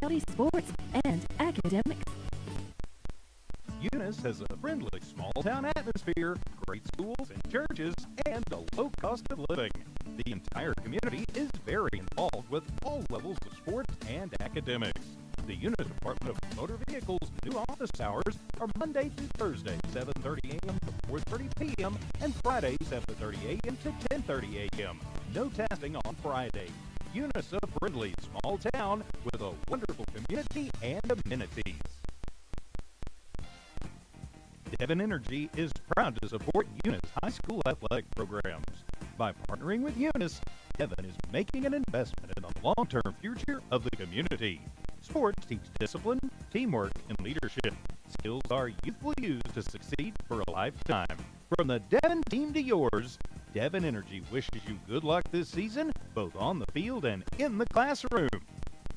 County sports and academics. Eunice has a friendly small-town atmosphere, great schools and churches, and a low cost of living. The entire community is very involved with all levels of sports and academics. The Eunice Department of Motor Vehicles' new office hours are Monday through Thursday, 7:30 a.m. to 4:30 p.m., and Friday, 7:30 a.m. to 10:30 a.m. No testing on Friday. Eunice, a friendly small town with a wonderful community and amenities. Devon Energy is proud to support Eunice High School athletic programs. By partnering with Eunice, Devon is making an investment in the long-term future of the community. Sports teach discipline, teamwork, and leadership. Skills our youth will use to succeed for a lifetime. From the Devon team to yours, Devon Energy wishes you good luck this season, both on the field and in the classroom.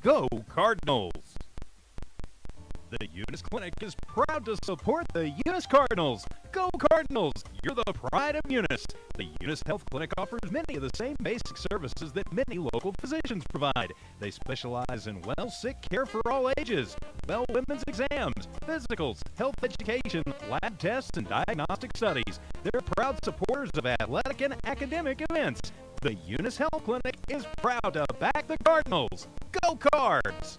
Go Cardinals! The Eunice Clinic is proud to support the Eunice Cardinals. Go Cardinals! You're the pride of Eunice. The Eunice Health Clinic offers many of the same basic services that many local physicians provide. They specialize in sick care for all ages, women's exams, physicals, health education, lab tests, and diagnostic studies. They're proud supporters of athletic and academic events. The Eunice Health Clinic is proud to back the Cardinals. Go Cards!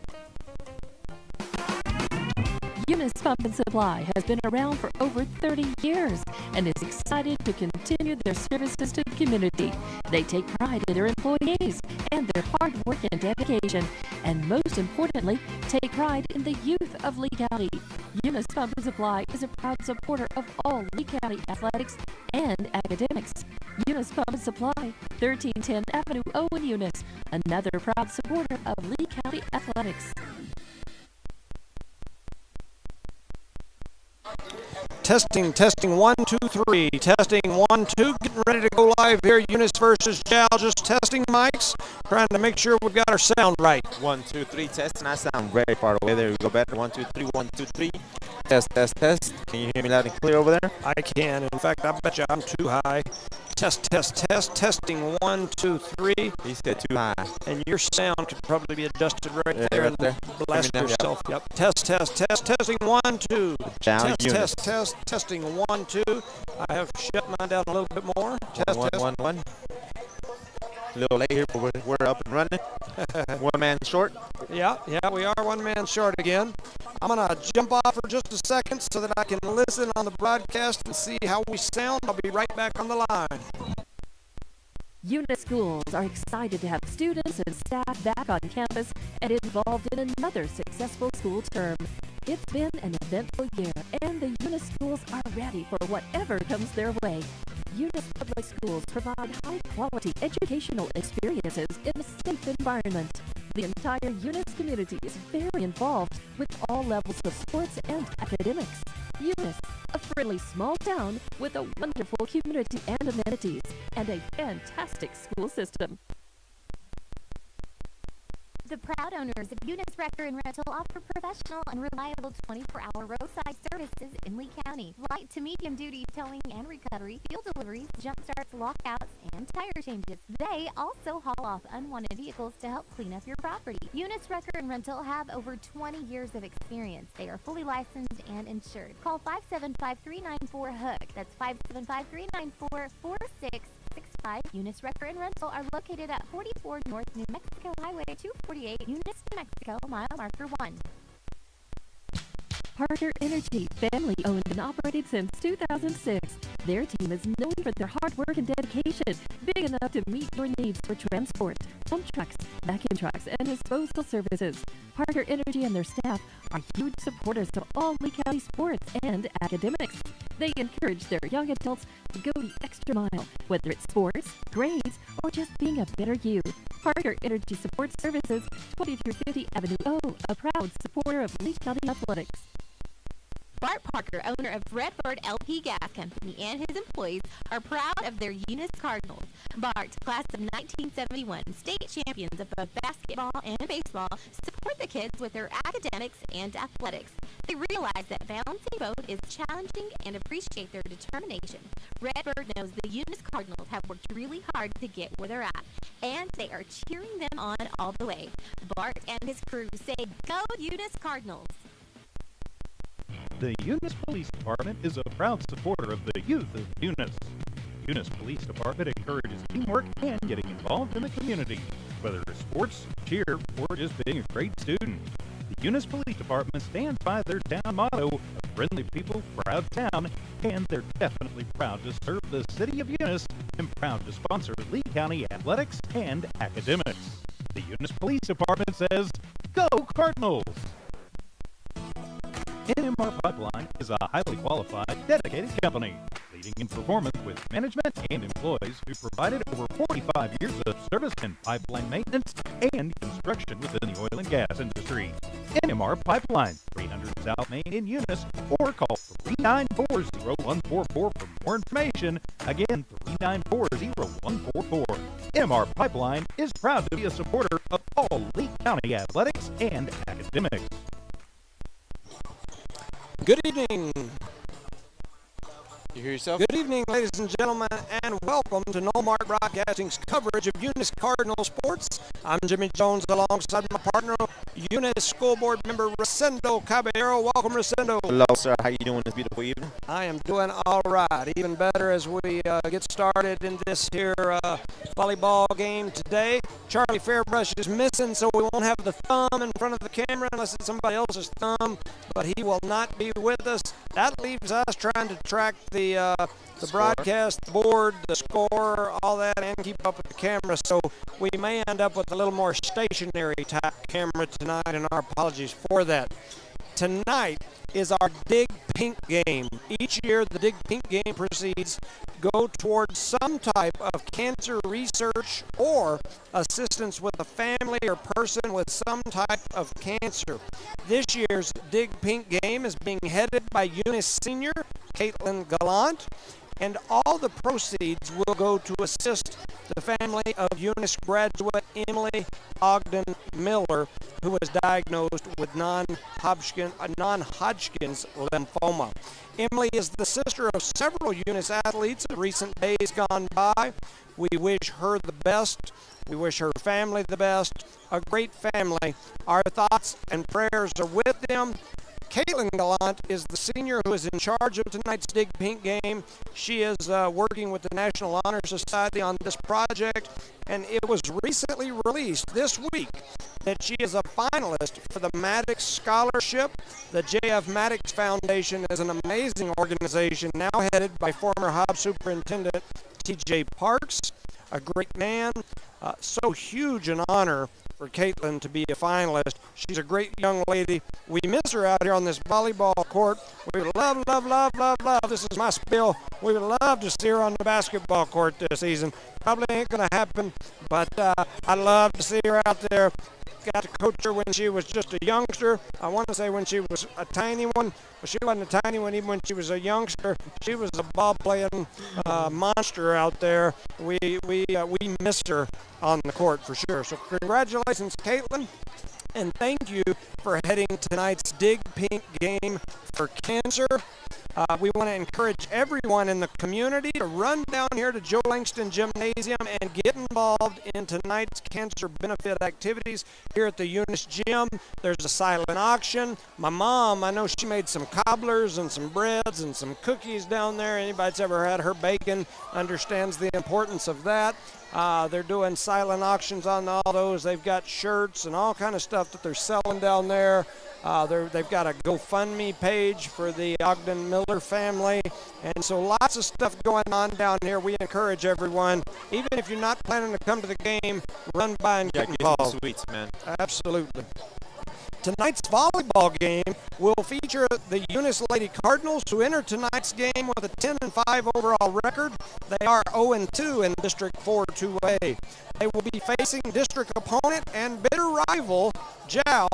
Eunice Pump and Supply has been around for over 30 years and is excited to continue their services to the community. They take pride in their employees and their hard work and dedication, and most importantly, take pride in the youth of Lee County. Eunice Pump and Supply is a proud supporter of all Lee County athletics and academics. Eunice Pump and Supply, 1310 Avenue O in Eunice, another proud supporter of Lee County athletics. Testing, 1, 2, 3. Testing, 1, 2. Getting ready to go live here. Eunice versus Jal. Just testing mics. Trying to make sure we've got our sound right. 1, 2, 3. Testing. I sound very far away. There we go. Better. 1, 2, 3. 1, 2, 3. Test, test, test. Can you hear me loud and clear over there? I can. In fact, I bet you I'm too high. Test, test, test. Testing, 1, 2, 3. He said too high. And your sound could probably be adjusted right there. Right there. Bless yourself. Yep. Test, test, test. Testing, 1, 2. Down Test, test, test. Testing, 1, 2. I have shut mine down a little bit more. Test, one, test. 1, 1. A little late here, but we're up and running. One man short. Yeah, we are one man short again. I'm going to jump off for just a second so that I can listen on the broadcast and see how we sound. I'll be right back on the line. Eunice schools are excited to have students and staff back on campus and involved in another successful school term. It's been an eventful year, and the Eunice schools are ready for whatever comes their way. Eunice Public Schools provide high-quality educational experiences in a safe environment. The entire Eunice community is very involved with all levels of sports and academics. Eunice, a friendly small town with a wonderful community and amenities, and a fantastic school system. The proud owners of Eunice Wrecker and Rental offer professional and reliable 24-hour roadside services in Lee County. Light to medium duty towing and recovery, fuel deliveries, jump starts, lockouts, and tire changes. They also haul off unwanted vehicles to help clean up your property. Eunice Wrecker and Rental have over 20 years of experience. They are fully licensed and insured. Call 575-394-HOOK. That's 575-394-4665. Eunice Wrecker and Rental are located at 44 North New Mexico Highway 248, Eunice, New Mexico, mile marker 1. Parker Energy, family owned and operated since 2006. Their team is known for their hard work and dedication, big enough to meet your needs for transport, dump trucks, vacuum trucks, and disposal services. Parker Energy and their staff are huge supporters of all Lee County sports and academics. They encourage their young adults to go the extra mile, whether it's sports, grades, or just being a better you. Parker Energy Support Services, 2350 Avenue O, a proud supporter of Lee County athletics. Bart Parker, owner of Redford LP Gas Company, and his employees are proud of their Eunice Cardinals. Bart, class of 1971, state champions of both basketball and baseball, support the kids with their academics and athletics. They realize that balancing both is challenging and appreciate their determination. Redbird knows the Eunice Cardinals have worked really hard to get where they're at, and they are cheering them on all the way. Bart and his crew say, "Go Eunice Cardinals!" The Eunice Police Department is a proud supporter of the youth of Eunice. Eunice Police Department encourages teamwork and getting involved in the community, whether it's sports, cheer, or just being a great student. The Eunice Police Department stands by their town motto, "A friendly people, proud town," and they're definitely proud to serve the city of Eunice and proud to sponsor Lee County athletics and academics. The Eunice Police Department says, "Go Cardinals!" NMR Pipeline is a highly qualified, dedicated company, leading in performance with management and employees who provided over 45 years of service in pipeline maintenance and construction within the oil and gas industry. NMR Pipeline, 300 South Main in Eunice, or call 394-0144 for more information. Again, 394-0144. NMR Pipeline is proud to be a supporter of all Lee County athletics and academics. Good evening. You hear yourself? Good evening, ladies and gentlemen, and welcome to Nomart Broadcasting's coverage of Eunice Cardinal sports. I'm Jimmy Jones alongside my partner, Eunice School Board member Rosendo Caballero. Welcome, Rosendo. Hello, sir. How you doing this beautiful evening? I am doing all right. Even better as we get started in this here volleyball game today. Charlie Fairbrush is missing, so we won't have the thumb in front of the camera unless it's somebody else's thumb, but he will not be with us. That leaves us trying to track the broadcast, the board, the score, all that, and keep up with the camera. So we may end up with a little more stationary type camera tonight, and our apologies for that. Tonight is our Dig Pink game. Each year, the Dig Pink game proceeds go towards some type of cancer research or assistance with a family or person with some type of cancer. This year's Dig Pink game is being headed by Eunice Senior Caitlin Gallant, and all the proceeds will go to assist the family of Eunice graduate Emily Ogden Miller, who was diagnosed with non-Hodgkin's lymphoma. Emily is the sister of several Eunice athletes of recent days gone by. We wish her the best. We wish her family the best. A great family. Our thoughts and prayers are with them. Caitlin Gallant is the senior who is in charge of tonight's Dig Pink game. She is working with the National Honor Society on this project, and it was recently released this week that she is a finalist for the Maddox Scholarship. The J.F. Maddox Foundation is an amazing organization now headed by former Hobbs Superintendent T.J. Parks, a great man. So huge an honor for Caitlin to be a finalist. She's a great young lady. We miss her out here on this volleyball court. We would love, this is my spiel, we would love to see her on the basketball court this season. Probably ain't going to happen, but I'd love to see her out there. Got to coach her when she was just a youngster. I want to say when she was a tiny one, but she wasn't a tiny one even when she was a youngster. She was a ball-playing monster out there. We miss her on the court for sure. So congratulations, Caitlin, and thank you for heading tonight's Dig Pink game for cancer. We want to encourage everyone in the community to run down here to Joe Langston Gymnasium and get involved in tonight's cancer benefit activities here at the Eunice Gym. There's a silent auction. My mom, I know she made some cobblers and some breads and some cookies down there. Anybody that's ever had her bacon understands the importance of that. They're doing silent auctions on all those. They've got shirts and all kind of stuff that they're selling down there. They've got a GoFundMe page for the Ogden Miller family. And so lots of stuff going on down here. We encourage everyone, even if you're not planning to come to the game, run by and get involved. Sweets, man. Absolutely. Tonight's volleyball game will feature the Eunice Lady Cardinals, who enter tonight's game with a 10-5 overall record. They are 0-2 in District 4 2A. They will be facing district opponent and bitter rival Jow.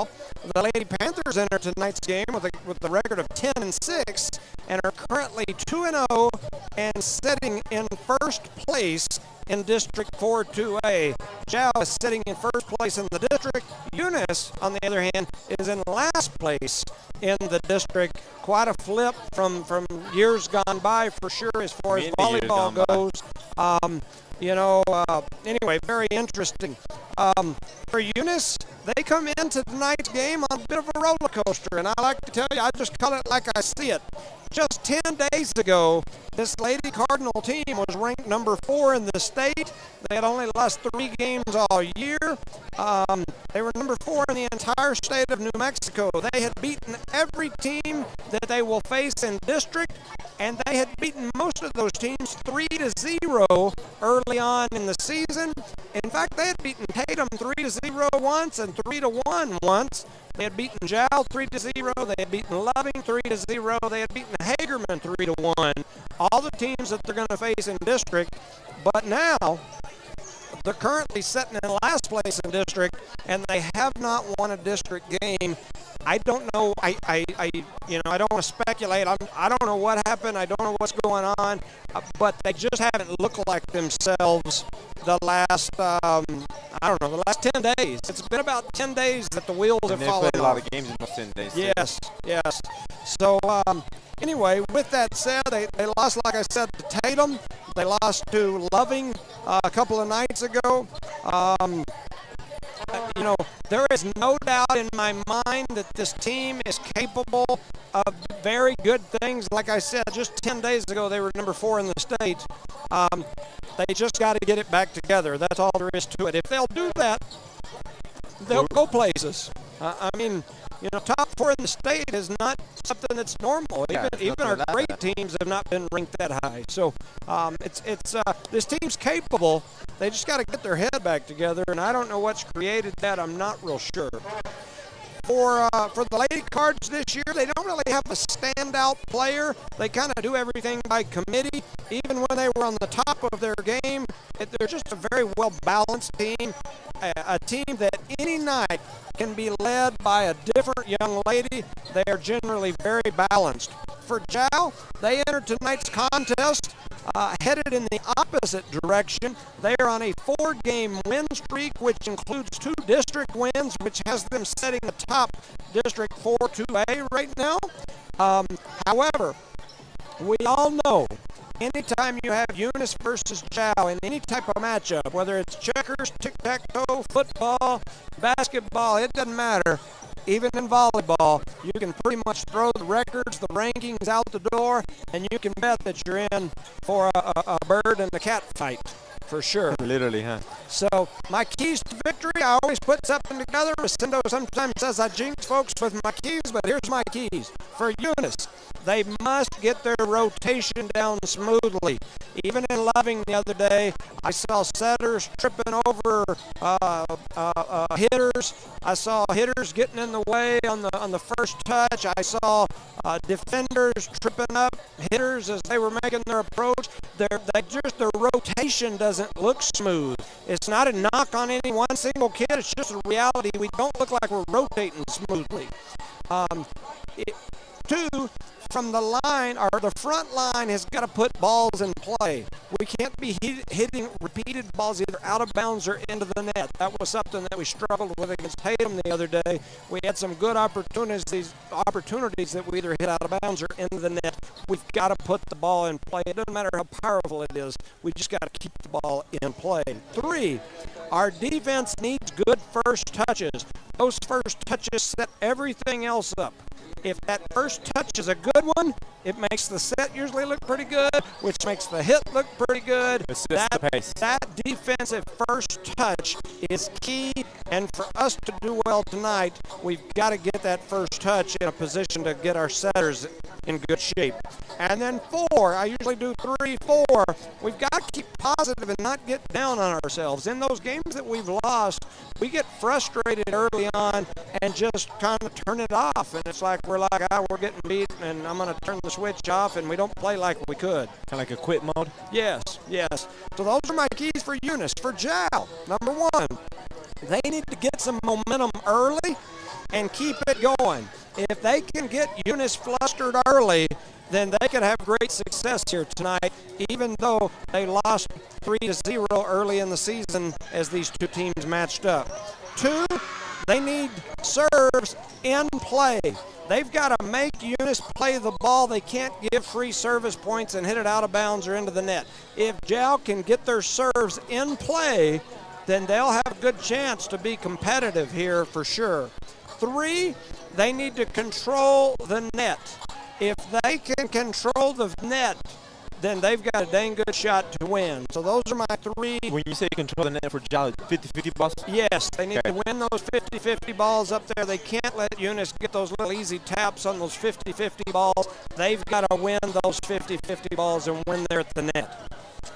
The Lady Panthers enter tonight's game with a record of 10-6 and are currently 2-0 and sitting in first place in District 4-2A. Jow is sitting in first place in the district. Eunice, on the other hand, is in last place in the district. Quite a flip from years gone by for sure as far as volleyball goes. Anyway, very interesting. For Eunice, they come into tonight's game on a bit of a roller coaster, and I like to tell you, I just call it like I see it. Just 10 days ago, this Lady Cardinal team was ranked number 4 in the state. They had only lost 3 games all year. They were number 4 in the entire state of New Mexico. They had beaten every team that they will face in district, and they had beaten most of those teams 3-0 early on in the season. In fact, they had beaten Tatum 3-0 once and 3-1 once. They had beaten Jow 3-0. They had beaten Loving 3-0. They had beaten Hagerman 3-1. All the teams that they're going to face in district. But now they're currently sitting in last place in district, and they have not won a district game. I don't know. I don't want to speculate. I don't know what happened. I don't know what's going on. But they just haven't looked like themselves the last, the last 10 days. It's been about 10 days that the wheels have fallen off. They played a lot of games in those 10 days. Yes, yes. So, anyway, with that said, they lost, like I said, to Tatum. They lost to Loving a couple of nights ago. There is no doubt in my mind that this team is capable of very good things. Like I said, just 10 days ago, they were number 4 in the state. They just got to get it back together. That's all there is to it. If they'll do that, they'll go places. Top 4 in the state is not something that's normal. Even our great teams have not been ranked that high. So this team's capable. They just got to get their head back together, and I don't know what's created that. I'm not real sure. For the Lady Cards this year, they don't really have a standout player. They kind of do everything by committee. Even when they were on the top of their game, they're just a very well-balanced team, a team that any night can be led by a different young lady. They are generally very balanced. For Jow, they entered tonight's contest headed in the opposite direction. They are on a 4-game win streak, which includes 2 district wins, which has them setting atop District 4-2A right now. However, we all know anytime you have Eunice versus Jow in any type of matchup, whether it's checkers, tic-tac-toe, football, basketball, it doesn't matter. Even in volleyball, you can pretty much throw the records, the rankings out the door, and you can bet that you're in for a bird and a cat fight, for sure. Literally, huh? So my keys to victory, I always put something together. Rosendo sometimes says I jinx folks with my keys, but here's my keys. For Eunice, they must get their rotation down smoothly. Even in Loving the other day, I saw setters tripping over hitters. I saw hitters getting in the way on the first touch. I saw defenders tripping up hitters as they were making their approach. Their rotation doesn't look smooth. It's not a knock on any one single kid. It's just a reality. We don't look like we're rotating smoothly. 2, from the line, or the front line has got to put balls in play. We can't be hitting repeated balls either out of bounds or into the net. That was something that we struggled with against Tatum the other day. We had some good opportunities that we either hit out of bounds or into the net. We've got to put the ball in play. It doesn't matter how powerful it is. We just got to keep the ball in play. 3, our defense needs good first touches. Those first touches set everything else up. If that first touch is a good one, it makes the set usually look pretty good, which makes the hit look pretty good. That defensive first touch is key, and for us to do well tonight, we've got to get that first touch in a position to get our setters in good shape. And then 4, I usually do 3, 4. We've got to keep positive and not get down on ourselves. In those games that we've lost, we get frustrated early on and just kind of turn it off, and it's like we're getting beat, and I'm going to turn the switch off, and we don't play like we could. Kind of like a quit mode? Yes. So those are my keys for Eunice. For Jow, number 1, they need to get some momentum early and keep it going. If they can get Eunice flustered early, then they could have great success here tonight, even though they lost 3-0 early in the season as these two teams matched up. 2, they need serves in play. They've got to make Eunice play the ball. They can't give free service points and hit it out of bounds or into the net. If Jow can get their serves in play, then they'll have a good chance to be competitive here for sure. 3, they need to control the net. If they can control the net, then they've got a dang good shot to win. So those are my 3. When you say control the net for Jow, 50-50 balls? Yes, they need to win those 50-50 balls up there. They can't let Eunice get those little easy taps on those 50-50 balls. They've got to win those 50-50 balls and win there at the net.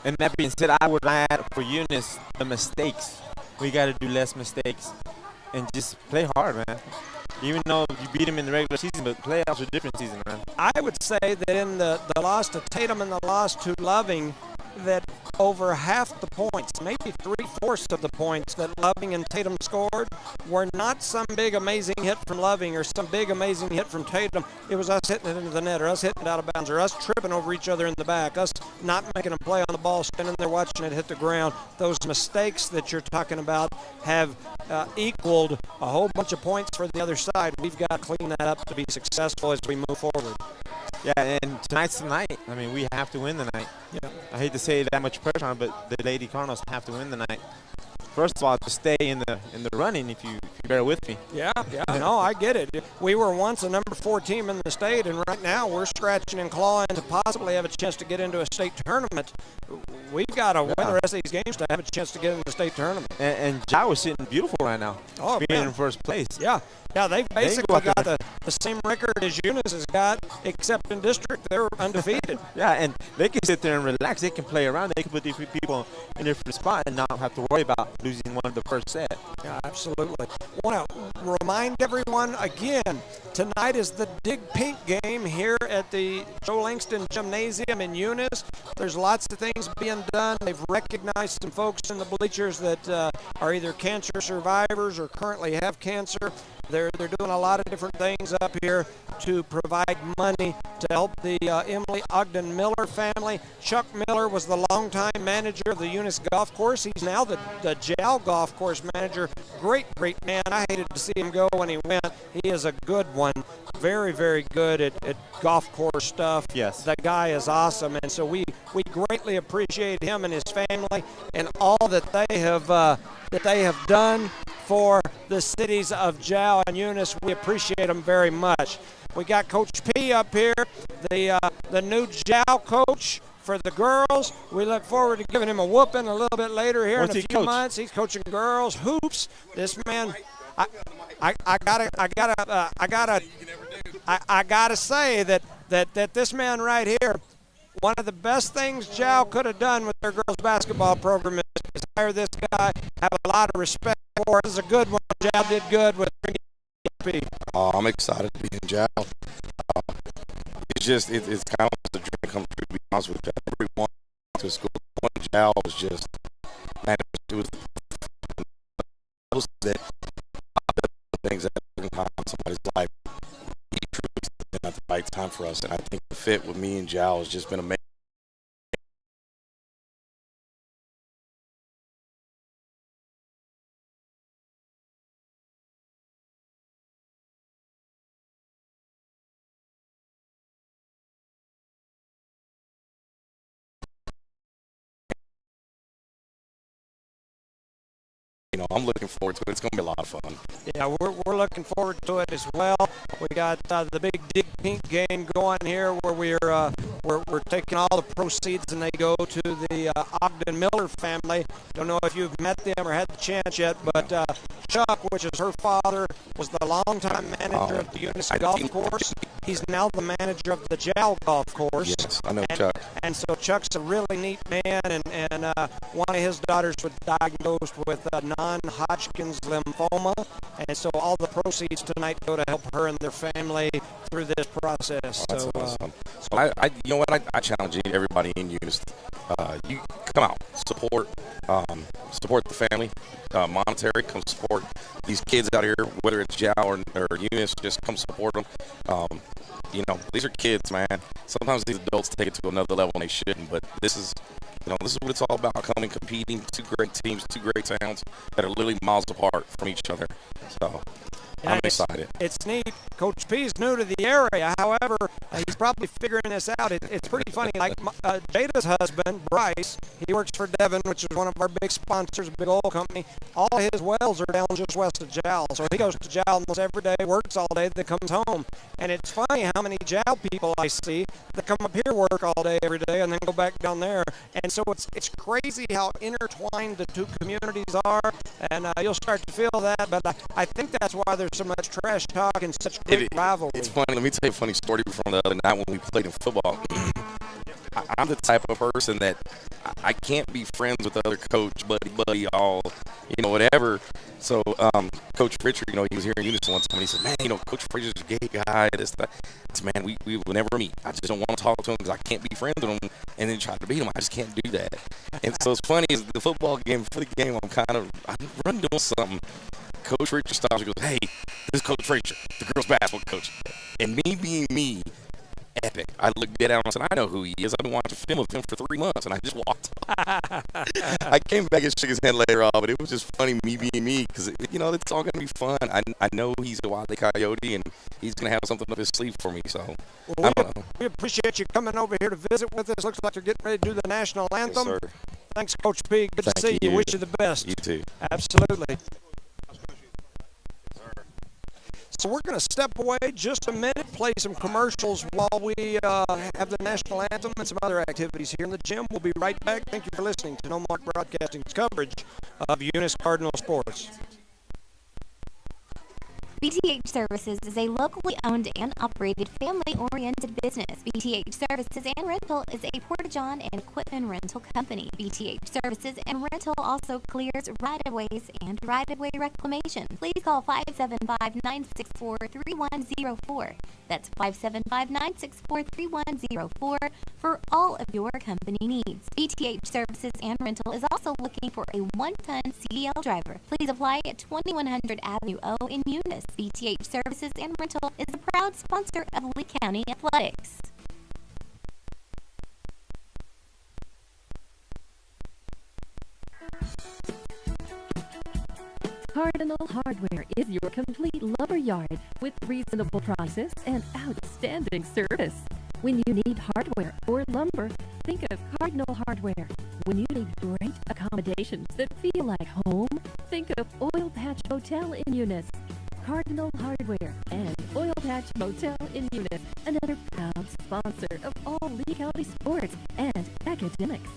And that being said, I would add for Eunice the mistakes. We got to do less mistakes and just play hard, man. Even though you beat them in the regular season, but playoffs are a different season, man. I would say that in the loss to Tatum and the loss to Loving, that over half the points, maybe 3/4 of the points that Loving and Tatum scored were not some big amazing hit from Loving or some big amazing hit from Tatum. It was us hitting it into the net or us hitting it out of bounds or us tripping over each other in the back, us not making a play on the ball, standing there watching it hit the ground. Those mistakes that you're talking about have equaled a whole bunch of points for the other side. We've got to clean that up to be successful as we move forward. Yeah, and tonight's the night. I mean, we have to win tonight. Yeah. I hate to say that much pressure on, but the Lady Cardinals have to win tonight. First of all, to stay in the running, if you bear with me. Yeah, no, I get it. We were once a number 4 team in the state, and right now we're scratching and clawing to possibly have a chance to get into a state tournament. We've got to win the rest of these games to have a chance to get into the state tournament. And Jow is sitting beautiful right now, being in first place. Yeah, they've basically got the same record as Eunice has got, except in district they're undefeated. Yeah, and they can sit there and relax. They can play around. They can put different people in different spots and not have to worry about losing one of the first set. Yeah, absolutely. Want to remind everyone again, tonight is the Dig Pink game here at the Joe Langston Gymnasium in Eunice. There's lots of things being done. They've recognized some folks in the bleachers that are either cancer survivors or currently have cancer. They're doing a lot of different things up here to provide money to help the Emily Ogden Miller family. Chuck Miller was the longtime manager of the Eunice Golf Course. He's now the Jow Golf Course manager. Great man. I hated to see him go when he went. He is a good one. Very, very good at golf course stuff. Yes. The guy is awesome, and so we greatly appreciate him and his family and all that they have done for the cities of Jow and Eunice. We appreciate them very much. We got Coach P up here, the new Jow coach for the girls. We look forward to giving him a whooping a little bit later here in a few months. He's coaching girls hoops. This man, I gotta say that this man right here, one of the best things Jow could have done with their girls basketball program is hire this guy. Have a lot of respect for it. This is a good one. Jow did good with P. I'm excited to be in Jow. It's kind of a dream come true, to be honest with you. Everyone to school, going to Jow was just, man, it was that things that in somebody's life. He truly been at the right time for us, and I think the fit with me and Jow has just been amazing. I'm looking forward to it. It's going to be a lot of fun. Yeah, we're looking forward to it as well. We got the big Dig Pink game going here, where we're taking all the proceeds and they go to the Ogden Miller family. Don't know if you've met them or had the chance yet, but Chuck, which is her father, was the longtime manager of the Eunice Golf Course. He's now the manager of the Jow Golf Course. Yes, I know Chuck. And so Chuck's a really neat man, and one of his daughters was diagnosed with non-Hodgkin's lymphoma, and so all the proceeds tonight go to help her and their family through this process. That's awesome. So you know what? I challenge everybody in Eunice. You come out, support. support the family, monetary, come support these kids out here, whether it's Jal or Eunice, just come support them. These are kids, man. Sometimes these adults take it to another level and they shouldn't, but this is what it's all about, coming, competing, two great teams, two great towns that are literally miles apart from each other. So I'm excited. It's neat. Coach P is new to the area. However, he's probably figuring this out. It's pretty funny. Like Jada's husband, Bryce, he works for Devon, which is one of our big sponsors, a big oil company. All his wells are down just west of Jal. So he goes to Jal almost every day, works all day, then comes home. And it's funny how many Jal people I see that come up here, work all day, every day, and then go back down there. And so it's crazy how intertwined the two communities are. And you'll start to feel that. But I think that's why there's so much trash talk and such great rivalry. It's funny. Let me tell you a funny story from the other night when we played in football. I'm the type of person that I can't be friends with the other coach, buddy, all, whatever. So Coach Richard, he was here in Eunice one time, and he said, man, Coach Frazier's a gay guy. This, that. I said, man, we will never meet. I just don't want to talk to him because I can't be friends with him and then try to beat him. I just can't do that. And so it's funny, is the football game, for the game, I'm running doing something. Coach Richard stops and goes, hey, this is Coach Frazier, the girls' basketball coach. And me being me, epic. I looked dead at him and said, I know who he is. I've been watching film of him for 3 months, and I just walked off. I came back and shook his hand later on, but it was just funny, me being me, because, it's all going to be fun. I know he's a Wile E. Coyote, and he's going to have something up his sleeve for me, so I don't know. We appreciate you coming over here to visit with us. Looks like you're getting ready to do the national anthem. Yes, sir. Thanks, Coach P. Good to see you. Wish you the best. You too. Absolutely. So we're going to step away just a minute, play some commercials while we have the national anthem and some other activities here in the gym. We'll be right back. Thank you for listening to No Mark Broadcasting's coverage of Eunice Cardinal sports. BTH Services is a locally owned and operated family-oriented business. BTH Services and Rental is a Porta-John and equipment rental company. BTH Services and Rental also clears right-of-ways and right-of-way reclamation. Please call 575-964-3104. That's 575-964-3104 for all of your company needs. BTH Services and Rental is also looking for a 1-ton CDL driver. Please apply at 2100 Avenue O in Eunice. BTH Services and Rental is a proud sponsor of Lee County Athletics. Cardinal Hardware is your complete lumber yard with reasonable prices and outstanding service. When you need hardware or lumber, think of Cardinal Hardware. When you need great accommodations that feel like home, think of Oil Patch Motel in Eunice. Cardinal Hardware and Oil Patch Motel in Eunice, another proud sponsor of all Lee County sports and academics.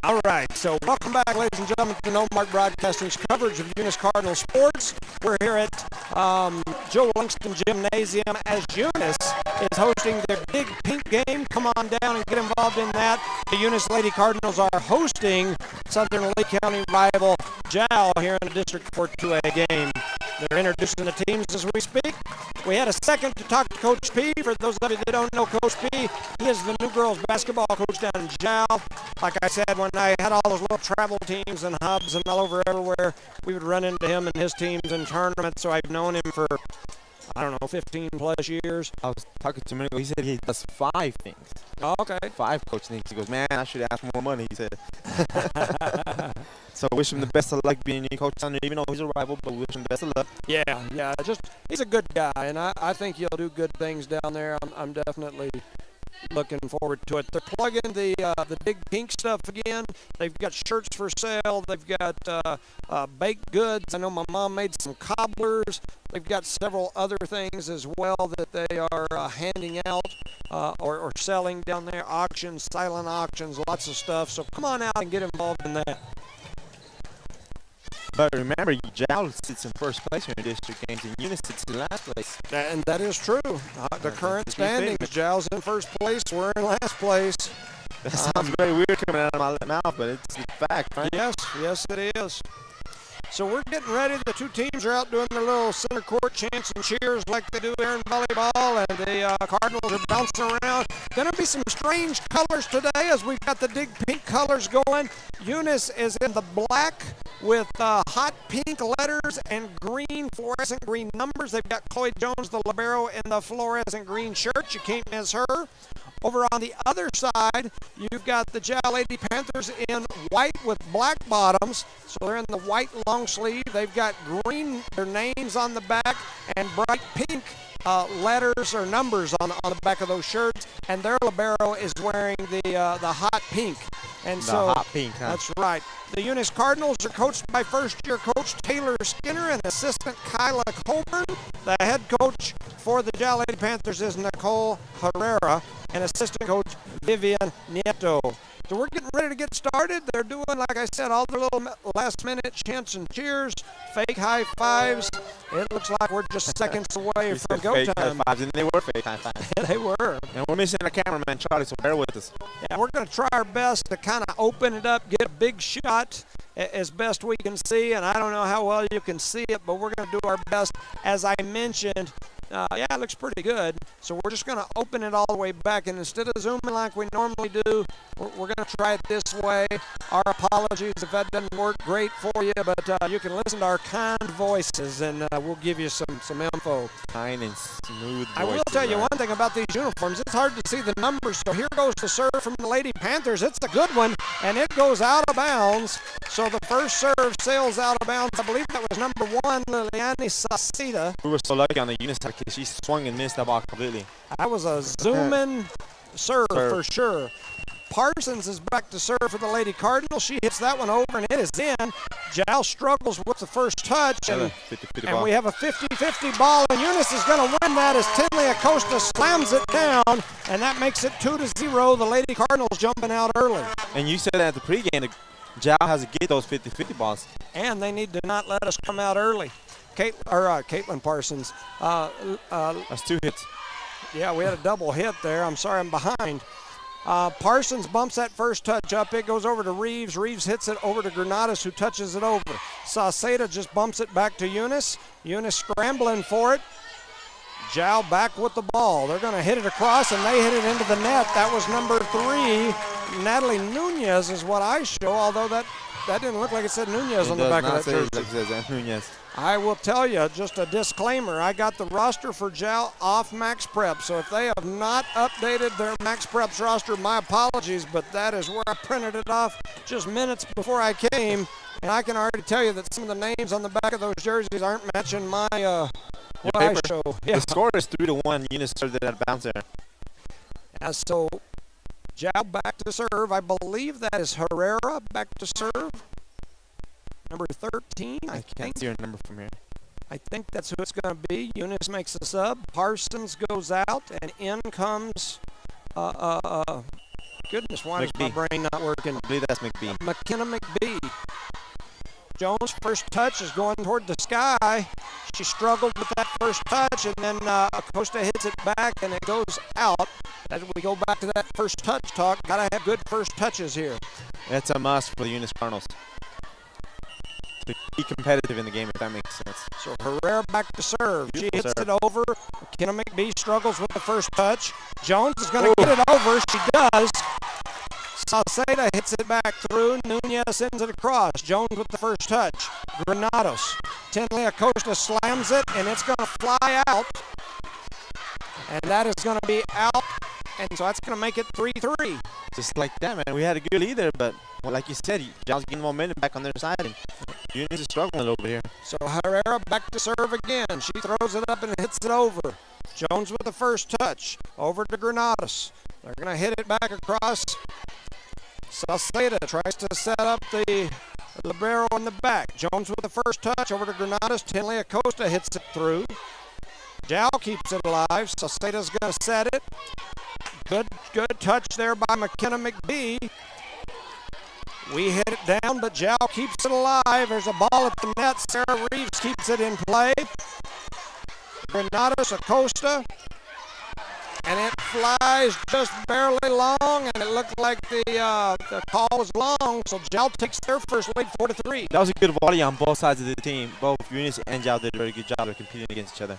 All right, so welcome back, ladies and gentlemen, to No Mark Broadcasting's coverage of Eunice Cardinal sports. We're here at Joe Langston Gymnasium as Eunice is hosting their Big Pink game. Come on down and get involved in that. The Eunice Lady Cardinals are hosting Southern Lee County rival Jal here in the District 4-2A game. They're introducing the teams as we speak. We had a second to talk to Coach P. For those of you that don't know Coach P, he is the new girls basketball coach down in Jal. Like I said, when I had all those little travel teams and hubs and all over everywhere, we would run into him and his teams in tournaments. So I've known him for, 15 plus years. I was talking to him ago. He said he does 5 things. Oh, okay. 5 coaching things. He goes, man, I should ask for more money, he said. So wish him the best of luck being a coach down there, even though he's a rival, but wish him the best of luck. Yeah, he's a good guy, and I think he'll do good things down there. I'm definitely looking forward to it. They're plugging the Big Pink stuff again. They've got shirts for sale. They've got baked goods. I know my mom made some cobblers. They've got several other things as well that they are handing out or selling down there. Auctions, silent auctions, lots of stuff. So come on out and get involved in that. But remember, Jal sits in first place in district games, and Eunice sits in last place. And that is true. The current standings, Jal's in first place. We're in last place. That sounds very weird coming out of my mouth, but it's the fact, right? Yes, it is. So we're getting ready. The two teams are out doing their little center court chants and cheers like they do here in volleyball, and the Cardinals are bouncing around. Going to be some strange colors today as we've got the big pink colors going. Eunice is in the black with hot pink letters and green, fluorescent green numbers. They've got Chloe Jones, the libero, in the fluorescent green shirt. You can't miss her. Over on the other side, you've got the Jal Lady Panthers in white with black bottoms. So they're in the white long sleeve. They've got green, their names on the back, and bright pink letters or numbers on the back of those shirts. And their libero is wearing the hot pink. And The hot pink, huh? That's right. The Eunice Cardinals are coached by first-year coach Taylor Skinner and assistant Kyla Colburn. The head coach for the Jal Lady Panthers is Nicole Herrera, and assistant coach Vivian Nieto. So we're getting ready to get started. They're doing, like I said, all their little last-minute chants and cheers, fake high fives. It looks like we're just seconds away from go fake time. high fives, and they were fake high fives. They were. And we're missing our cameraman, Charlie, so bear with us. Yeah, we're going to try our best to kind of open it up, get a big shot as best we can see. And I don't know how well you can see it, but we're going to do our best. As I mentioned, yeah, it looks pretty good. So we're just going to open it all the way back. And instead of zooming like we normally do, we're going to try it this way. Our apologies if that doesn't work great for you, but you can listen to our kind voices, and we'll give you some info. Kind and smooth voices. I will tell you right? one thing about these uniforms. It's hard to see the numbers. So here goes the serve from the Lady Panthers. It's a good one, and it goes out of bounds. So the first serve sails out of bounds. I believe that was number 1, Liliani Sacita. We were so lucky on the Eunice side because she swung and missed that ball completely. That was a zoom-in serve for sure. Parsons is back to serve for the Lady Cardinals. She hits that one over, and it is in. Jal struggles with the first touch, and we have a 50-50 ball, and Eunice is going to win that as Tinley Acosta slams it down, and that makes it 2-0. The Lady Cardinals jumping out early. And you said that at the pregame, the Jal has to get those 50-50 balls. And they need to not let us come out early. Caitlin Parsons. That's 2 hits. Yeah, we had a double hit there. I'm sorry, I'm behind. Parsons bumps that first touch up. It goes over to Reeves. Reeves hits it over to Granados, who touches it over. Sauceda just bumps it back to Eunice. Eunice scrambling for it. Jal back with the ball. They're going to hit it across, and they hit it into the net. That was number 3. Natalie Nunez is what I show, although that didn't look like it said Nunez on the back of that jersey. Like it says Nunez. I will tell you, just a disclaimer, I got the roster for Jal off Max Prep, so if they have not updated their Max Preps roster, my apologies, but that is where I printed it off just minutes before I came, and I can already tell you that some of the names on the back of those jerseys aren't matching my what I show. Yeah. The score is 3-1. Eunice started it out of bounds there. And so Jal back to serve. I believe that is Herrera back to serve. Number 13, I can't see her number from here. I think that's who it's going to be. Eunice makes a sub. Parsons goes out, and in comes, goodness, why is my brain not working? I believe that's McBee. McKenna McBee. Jones' first touch is going toward the sky. She struggled with that first touch, and then Acosta hits it back, and it goes out. As we go back to that first touch talk, got to have good first touches here. That's a must for the Eunice Cardinals to be competitive in the game, if that makes sense. So Herrera back to serve. She hits it over. McKenna McBee struggles with the first touch. Jones is going to get it over. She does. Sauceda hits it back through. Nunez sends it across. Jones with the first touch. Granados. Tinley Acosta slams it, and it's going to fly out. And that is going to be out. And so that's going to make it 3-3. Just like that, man. We had a good lead there, but well, like you said, Jal's getting momentum back on their side, and Eunice is struggling a little bit here. So Herrera back to serve again. She throws it up and hits it over. Jones with the first touch. Over to Granados. They're going to hit it back across. Sauceda tries to set up the libero in the back. Jones with the first touch. Over to Granados. Tinley Acosta hits it through. Jal keeps it alive. Sauceda's going to set it. Good touch there by McKenna McBee. We hit it down, but Jal keeps it alive. There's a ball at the net. Sarah Reeves keeps it in play. Granados, Acosta. and it flies just barely long, and it looked like the call was long, so Jal takes their first lead 4-3. That was a good volley on both sides of the team. Both Eunice and Jal did a very good job of competing against each other.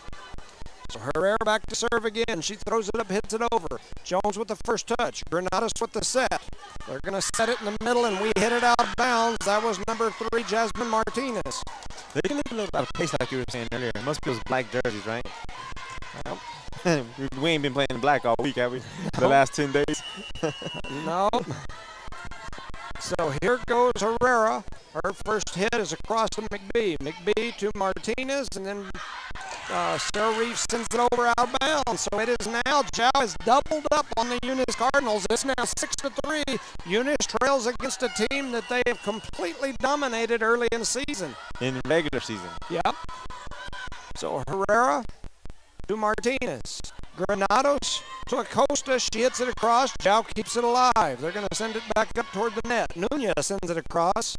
So Herrera back to serve again. She throws it up, hits it over. Jones with the first touch. Granados with the set. They're going to set it in the middle, and we hit it out of bounds. That was number 3, Jasmine Martinez. They can leave a little bit of pace like you were saying earlier. It must be those black jerseys, right? Well, we ain't been playing black all week, have we? The last 10 days. No. So here goes Herrera. Her first hit is across to McBee. McBee to Martinez, and then Sarah Reeves sends it over out of bounds. So it is now, Jow has doubled up on the Eunice Cardinals. It's now 6-3. Eunice trails against a team that they have completely dominated early in the season. In the regular season. Yep. So Herrera to Martinez. Granados to Acosta. She hits it across. Jow keeps it alive. They're going to send it back up toward the net. Nunez sends it across.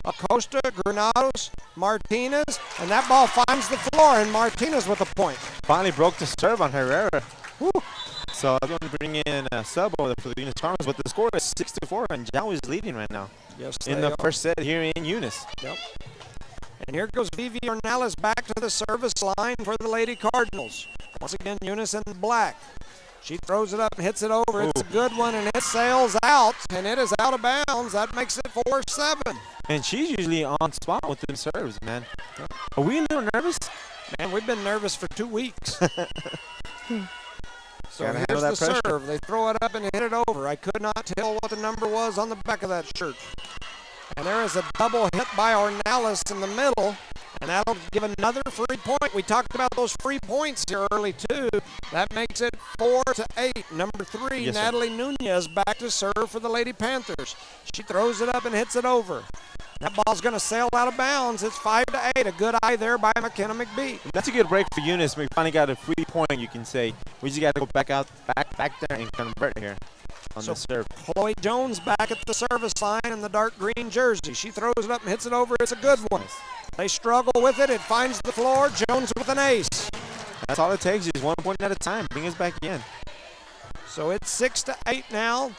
Acosta, Granados, Martinez, and that ball finds the floor, and Martinez with a point. Finally broke the serve on Herrera. Woo. So I'm going to bring in a sub over for the Eunice Cardinals, but the score is 6-4, and Jow is leading right now. Yes, in the first set here in Eunice. Yep. And here goes Vivi Ornelas back to the service line for the Lady Cardinals. Once again, Eunice in black. She throws it up and hits it over. Ooh. It's a good one, and it sails out, and it is out of bounds. That makes it 4-7. And she's usually on spot with them serves, man. Are we a little nervous? Man, we've been nervous for 2 weeks. So Gotta here's the pressure. serve. They throw it up and hit it over. I could not tell what the number was on the back of that shirt. And there is a double hit by Ornelas in the middle, and that'll give another free point. We talked about those free points here early, too. That makes it 4-8. Number 3, yes, Natalie Nunez back to serve for the Lady Panthers. She throws it up and hits it over. That ball's going to sail out of bounds. It's 5-8. A good eye there by McKenna McBee. That's a good break for Eunice. We finally got a free point, you can say. We just got to go back there and convert here on the serve. Chloe Jones back at the service line in the dark green jersey. She throws it up and hits it over. It's a good one. They struggle with it. It finds the floor. Jones with an ace. That's all it takes, just 1 point at a time. Bring us back in. So it's 6-8 now.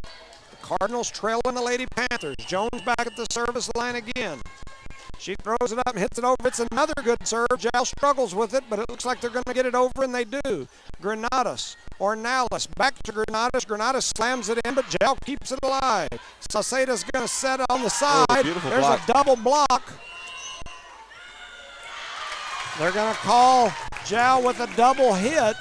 The Cardinals trailing the Lady Panthers. Jones back at the service line again. She throws it up and hits it over. It's another good serve. Jal struggles with it, but it looks like they're going to get it over, and they do. Granados, Ornelas, back to Granados. Granados slams it in, but Jal keeps it alive. Sauceda's going to set it on the side. There's block. A double block. They're going to call Jal with a double hit.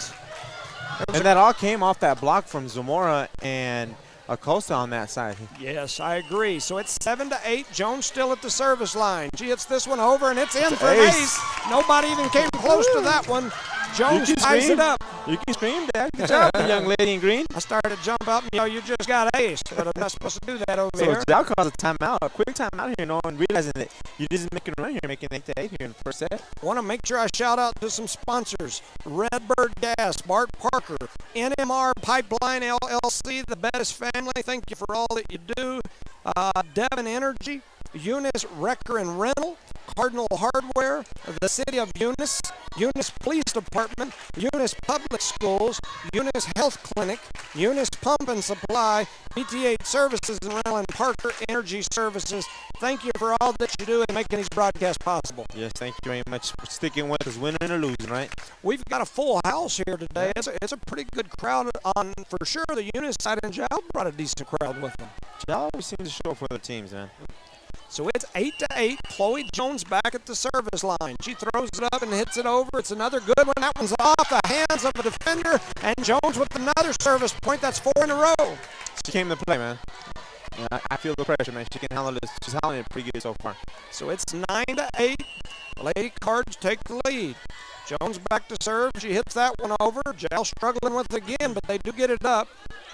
And that all came off that block from Zamora and Acosta on that side. Yes, I agree. So it's 7-8. Jones still at the service line. She hits this one over, and it's in for an ace. Nobody even came close to that one. Jones ties it up. You can scream, Dad. Good job, young lady in green. I started to jump up and yell, you just got aced, but I'm not supposed to do that over here. So Jal calls a timeout, a quick timeout here, no one realizing that you just making a run here, making 8-8 here in the first set. Want to make sure I shout out to some sponsors. Redbird Gas, Bart Parker, NMR Pipeline LLC, the Bettis family, thank you for all that you do. Devon Energy, Eunice Wrecker and Rental, Cardinal Hardware, the City of Eunice, Eunice Police Department, Eunice Public Schools, Eunice Health Clinic, Eunice Pump and Supply, BT8 Services and Rental, and Parker Energy Services. Thank you for all that you do in making these broadcasts possible. Yes, thank you very much for sticking with us, winning or losing, right? We've got a full house here today. It's a pretty good crowd on, for sure. The Eunice side, and Jal brought a decent crowd with them. Jal always seems to show up for other teams, man. So it's 8-8. Chloe Jones back at the service line. She throws it up and hits it over. It's another good one. That one's off the hands of a defender, and Jones with another service point. That's 4 in a row. She came to play, man. Yeah, I feel the pressure, man. She can handle this. She's handling it pretty good so far. So it's 9-8. Lady Cards take the lead. Jones back to serve. She hits that one over. Jal struggling with it again, but they do get it up.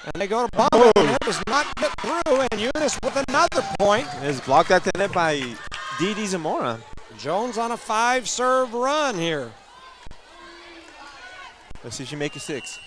And they go to bomb it, and it does not get through. And Eunice with another point. It's blocked at the net by Didi Zamora. Jones on a 5-serve run here. Let's see if she make it 6.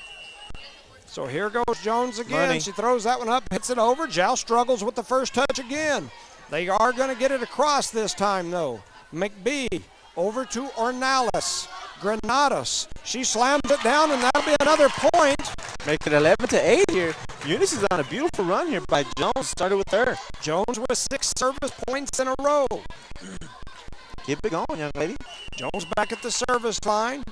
So here goes Jones again. Money. She throws that one up, hits it over. Jal struggles with the first touch again. They are going to get it across this time, though. McBee over to Ornelas. Granados. She slams it down, and that'll be another point. Make it 11-8 here. Eunice is on a beautiful run here by Jones. Started with her. Jones with 6 service points in a row. Keep it going, young lady. Jones back at the service line.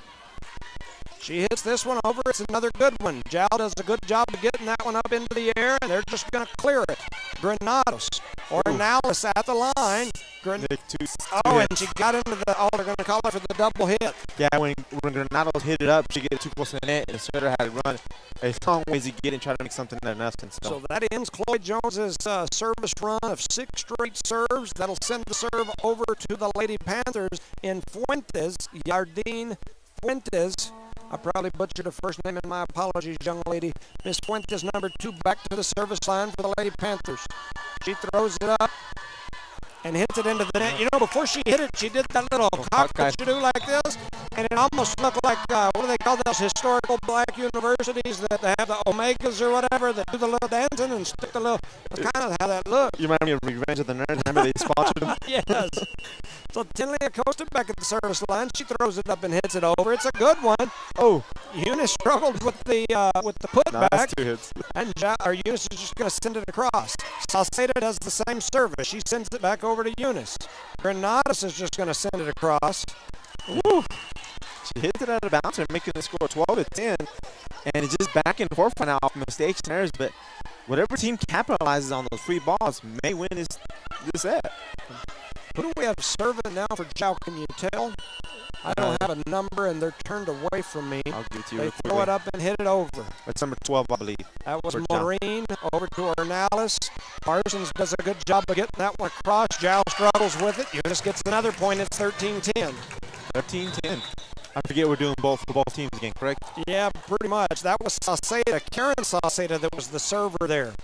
She hits this one over. It's another good one. Jal does a good job of getting that one up into the air, and they're just going to clear it. Granados or Nallis at the line. And she got into the, they're going to call it for the double hit. Yeah, when Granados hit it up, she get too close to the net, and Sutter had to run a long ways to get it and try to make something out of nothing. So that ends Chloe Jones's service run of 6 straight serves. That'll send the serve over to the Lady Panthers in Fuentes, Yardine Fuentes. I probably butchered her first name, and my apologies, young lady. Miss Fuentes, number 2, back to the service line for the Lady Panthers. She throws it up and hits it into the net. You know, before she hit it, she did that little cock that you do like this, and it almost looked like, what do they call those historical black universities that they have the Omegas or whatever that do the little dancing and stick the little, that's kind of how that looked. You remind me of Revenge of the Nerds. Remember they sponsored them? Yes. So Tinley Acosta back at the service line. She throws it up and hits it over. It's a good one. Oh. Eunice struggled with the putback. Nice 2 hits. And Eunice is just going to send it across. Salceda does the same service. She sends it back over to Eunice. Granados is just going to send it across. Woo. She hits it out of bounds and making the score 12-10. And it's just back and forth now off mistakes and errors. But whatever team capitalizes on those free balls may win this set. Who do we have serving now for Jow? Can you tell? I don't have a number, and they're turned away from me. I'll give it to you. They throw it up and hit it over. That's number 12, I believe. That was Maureen over to Ornalis. Parsons does a good job of getting that one across. Jow struggles with it. Eunice gets another point. It's 13-10. 13-10. I forget we're doing both for both teams again, correct? Yeah, pretty much. That was Sauceda, Karen Sauceda, that was the server there.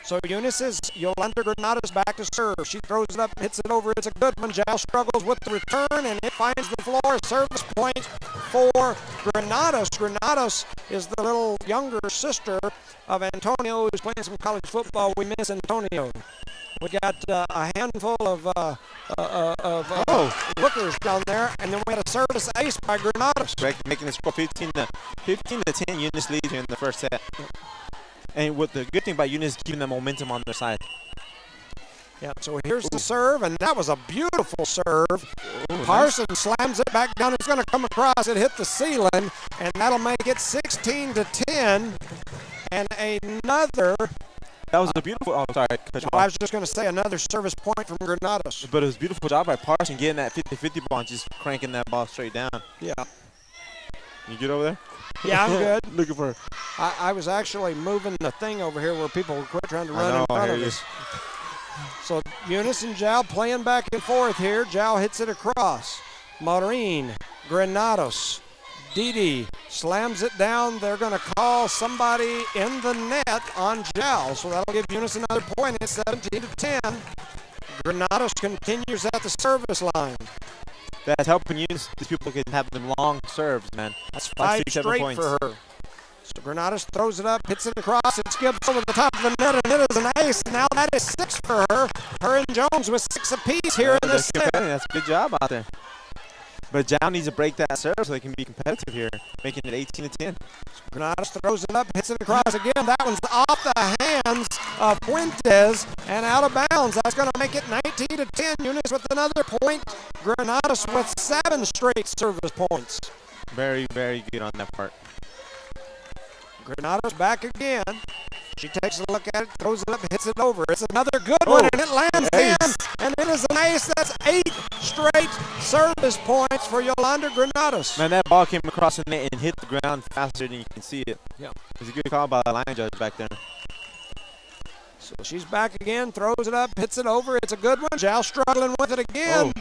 So Eunice's Yolanda Granados back to serve. She throws it up and hits it over. It's a good one. Jow struggles with the return, and it finds the floor. Service point for Granados. Granados is the little younger sister of Antonio, who's playing some college football. We miss Antonio. We got a handful of lookers down there, and then we had a service ace by Granados. Correct, making the score 15-10. Eunice leads here in the first set. And what the good thing about Eunice is keeping the momentum on their side. Yeah, so here's the serve, and that was a beautiful serve. Parsons slams it back down. It's going to come across. It hit the ceiling, and that'll make it 16-10. And another. That was a beautiful. Oh, sorry. I was just going to say another service point from Granados. But it was a beautiful job by Parsons getting that 50-50 ball and just cranking that ball straight down. Yeah. You get over there? Yeah, I'm good. Looking for. I was actually moving the thing over here where people were trying to run in front of us. So Eunice and Jow playing back and forth here. Jow hits it across. Maureen, Granados, Didi slams it down. They're going to call somebody in the net on Jow. So that'll give Eunice another point. It's 17-10. Granados continues at the service line. That's helping Eunice. These people can have them long serves, man. That's 5 straight points for her. So Granados throws it up, hits it across, it skips over the top of the net, and it is an ace. Now that is 6 for her. Her and Jones with 6 apiece here in this set. That's a good job out there. But Jow needs to break that serve so they can be competitive here, making it 18-10. Granados throws it up, hits it across again. That one's off the hands of Fuentes and out of bounds. That's going to make it 19-10. Eunice with another point. Granados with 7 straight service points. Very, very good on that part. Granados back again. She takes a look at it, throws it up, hits it over. It's another good one, and it lands in. And it is an ace. That's 8 straight service points for Yolanda Granados. Man, that ball came across the net and hit the ground faster than you can see it. Yeah. It was a good call by the line judge back there. So she's back again, throws it up, hits it over. It's a good one. Jow struggling with it again.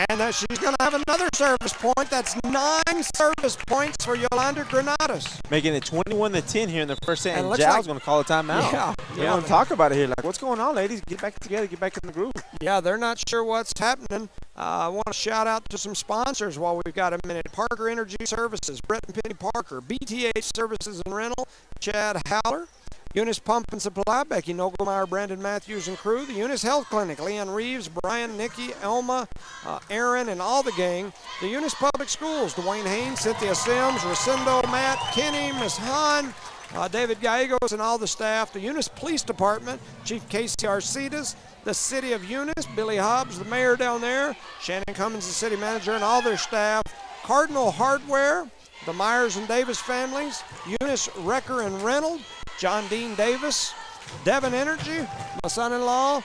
And she's going to have another service point. That's 9 service points for Yolanda Granados. Making it 21-10 here in the first set, and Jow's like, going to call a timeout. Yeah. They're going to talk about it here. Like, what's going on, ladies? Get back together. Get back in the groove. Yeah, they're not sure what's happening. I want to shout out to some sponsors while we've got a minute. Parker Energy Services, Brett and Penny Parker, BTH Services and Rental, Chad Haller, Eunice Pump and Supply, Becky Nogelmeyer, Brandon Matthews and crew. The Eunice Health Clinic, Leanne Reeves, Brian, Nikki, Elma, Aaron, and all the gang. The Eunice Public Schools, Dwayne Haynes, Cynthia Sims, Rosendo, Matt, Kenny, Miss Hahn, David Gallegos, and all the staff. The Eunice Police Department, Chief Casey Arcidas. The City of Eunice, Billy Hobbs, the mayor down there. Shannon Cummins, the city manager, and all their staff. Cardinal Hardware, the Myers and Davis families. Eunice Wrecker and Reynolds. John Dean Davis, Devon Energy, my son-in-law,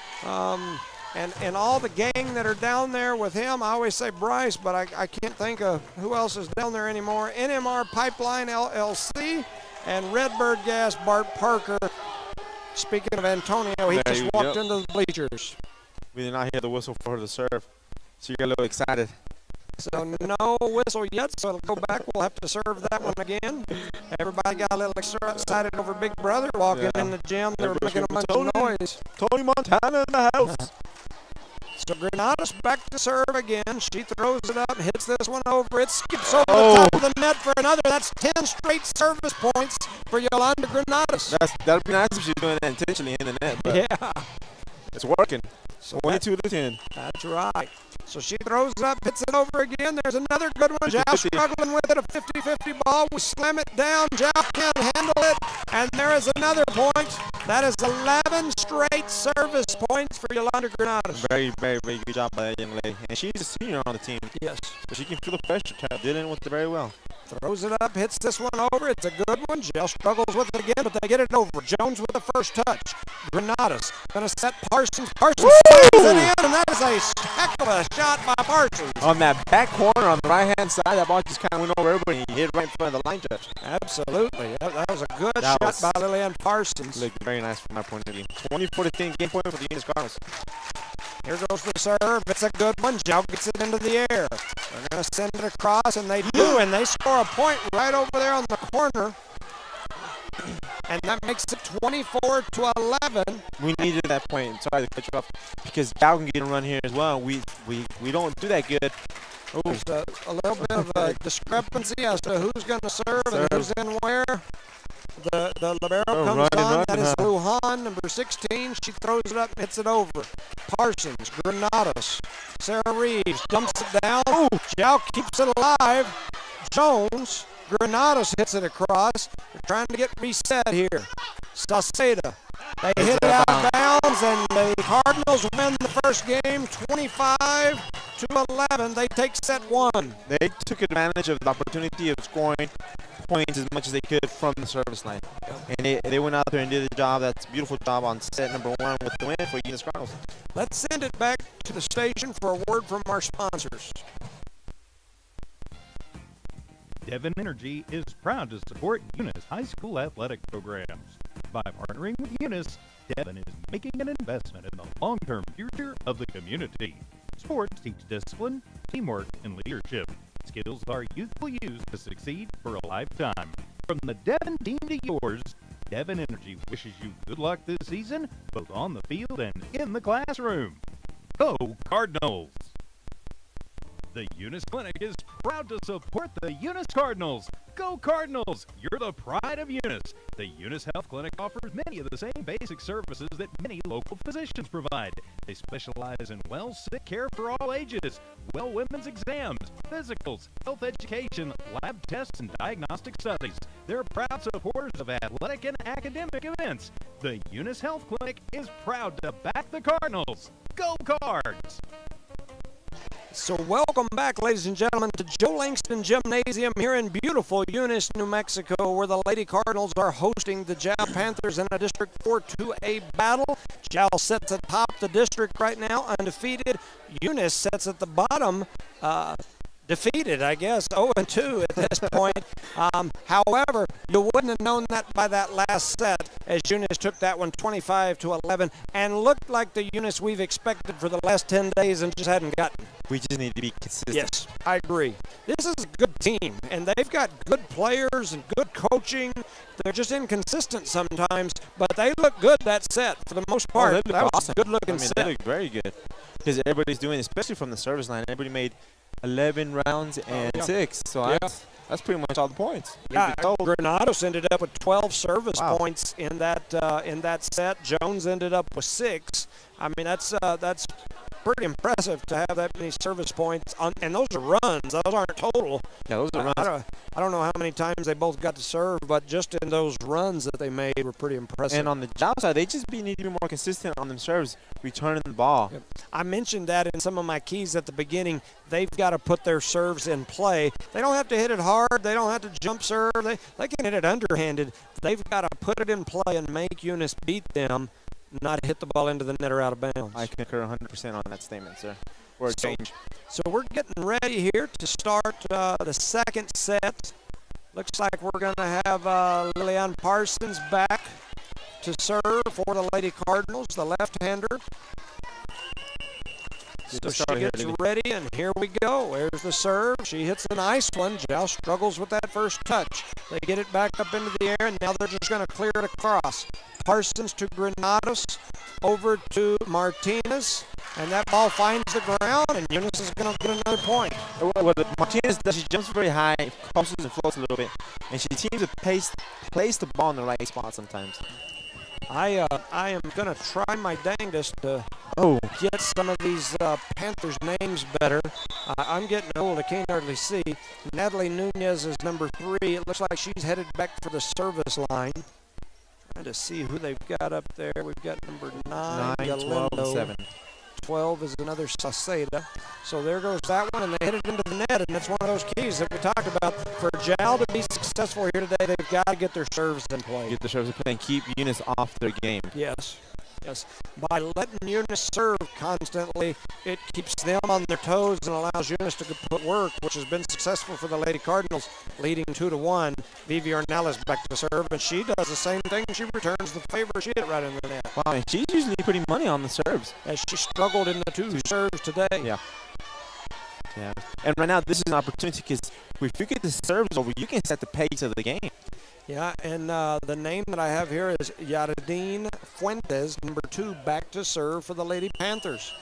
and all the gang that are down there with him. I always say Bryce, but I can't think of who else is down there anymore. NMR Pipeline LLC and Redbird Gas, Bart Parker. Speaking of Antonio, he just walked into the bleachers. We did not hear the whistle for her to serve, so you got a little excited. So no whistle yet, so it'll go back. We'll have to serve that one again. Everybody got a little excited over Big Brother walking in the gym. They were making a bunch of noise. Tony Montana in the house. So Granada's back to serve again. She throws it up, hits this one over. It skips over the top of the net for another. That's 10 straight service points for Yolanda Granados. That'd be nice if she's doing that intentionally in the net. But yeah. It's working. So 22 to 10. That's right. So she throws it up, hits it over again. There's another good one. Zhao struggling with it, a 50-50 ball. We slam it down. Zhao can't handle it. And there is another point. That is 11 straight service points for Yolanda Granados. Very, very, very good job by that young lady. And she's a senior on the team. Yes. So she can feel the pressure. Dealing with it very well. Throws it up, hits this one over. It's a good one. Zhao struggles with it again, but they get it over. Jones with the first touch. Granados going to set Parsons. Parsons slams it in, and that is a heck of a shot by Parsons. On that back corner on the right-hand side, that ball just kind of went over everybody. He hit right in front of the line judge. Absolutely. That was a good shot by Lillian Parsons. Looked very nice from my point of view. 24-10 game point for the Eunice Cardinals. Here goes the serve. It's a good one. Zhao gets it into the air. They're going to send it across, and they do, and they score a point right over there on the corner. And that makes it 24-11. We needed that point. Sorry to cut you off, because Zhao can get a run here as well. We don't do that good. There's a little bit of a discrepancy as to who's going to serve and who's in where. The libero comes on. That is Lujan, number 16. She throws it up and hits it over. Parsons, Granados, Sarah Reeves dumps it down. Zhao keeps it alive. Jones, Granados hits it across. They're trying to get reset here. Sauceda. They hit it out of bounds, and the Cardinals win the first game 25-11. They take set one. They took advantage of the opportunity of scoring points as much as they could from the service line. And they went out there and did a job. That's a beautiful job on set number one with the win for Eunice Cardinals. Let's send it back to the station for a word from our sponsors. Devon Energy is proud to support Eunice High School athletic programs. By partnering with Eunice, Devon is making an investment in the long-term future of the community. Sports teach discipline, teamwork, and leadership. Skills our youth will use to succeed for a lifetime. From the Devon team to yours, Devon Energy wishes you good luck this season, both on the field and in the classroom. Go Cardinals! The Eunice Clinic is proud to support the Eunice Cardinals. Go Cardinals! You're the pride of Eunice. The Eunice Health Clinic offers many of the same basic services that many local physicians provide. They specialize in sick care for all ages, women's exams, physicals, health education, lab tests, and diagnostic studies. They're proud supporters of athletic and academic events. The Eunice Health Clinic is proud to back the Cardinals. Go Cards! So welcome back, ladies and gentlemen, to Joe Langston Gymnasium here in beautiful Eunice, New Mexico, where the Lady Cardinals are hosting the Jal Panthers in a District 4 2A battle. Jal sits atop the district right now, undefeated. Eunice sits at the bottom, defeated, I guess, 0-2 at this point. However, you wouldn't have known that by that last set, as Eunice took that one 25-11 and looked like the Eunice we've expected for the last 10 days and just hadn't gotten. We just need to be consistent. Yes, I agree. This is a good team, and they've got good players and good coaching. They're just inconsistent sometimes, but they look good that set for the most part. That was awesome. a good-looking set. They look very good because everybody's doing, especially from the service line, everybody made 11 rounds and 6. So that's pretty much all the points. Yeah, Granados ended up with 12 service Wow. points in that set. Jones ended up with 6. I mean, that's pretty impressive to have that many service points. And those are runs. Those aren't total. Yeah, those are runs. I don't know how many times they both got to serve, but just in those runs that they made were pretty impressive. And on the job side, they just need to be more consistent on them serves, returning the ball. Yep. I mentioned that in some of my keys at the beginning. They've got to put their serves in play. They don't have to hit it hard. They don't have to jump serve. They can hit it underhanded. They've got to put it in play and make Eunice beat them, not hit the ball into the net or out of bounds. I concur 100% on that statement, sir. Or a change. So we're getting ready here to start the second set. Looks like we're going to have Lillian Parsons back to serve for the Lady Cardinals, the left-hander. So she gets ready, and here we go. There's the serve. She hits a nice one. Jal struggles with that first touch. They get it back up into the air, and now they're just going to clear it across. Parsons to Granados, over to Martinez, and that ball finds the ground, and Eunice is going to get another point. What Martinez does, she jumps very high, crosses and floats a little bit, and she seems to place the ball in the right spot sometimes. I am going to try my dangest to get some of these Panthers names better. I'm getting old. I can't hardly see. Natalie Nunez is number 3. It looks like she's headed back for the service line. Trying to see who they've got up there. We've got number 9, 12, and 7. 12 is another Saceda. So there goes that one, and they hit it into the net, and that's one of those keys that we talked about. For Jal to be successful here today, they've got to get their serves in play. Get the serves in play and keep Eunice off their game. Yes. By letting Eunice serve constantly, it keeps them on their toes and allows Eunice to put work, which has been successful for the Lady Cardinals, leading 2-1. Vivi Ornelas back to serve, and she does the same thing. She returns the favor. She hit it right in the net. Wow, and she's usually putting money on the serves. As she struggled in the 2 serves today. Yeah. And right now, this is an opportunity because if you get the serves over, you can set the pace of the game. Yeah, and the name that I have here is Yaradine Fuentes, number 2, back to serve for the Lady Panthers.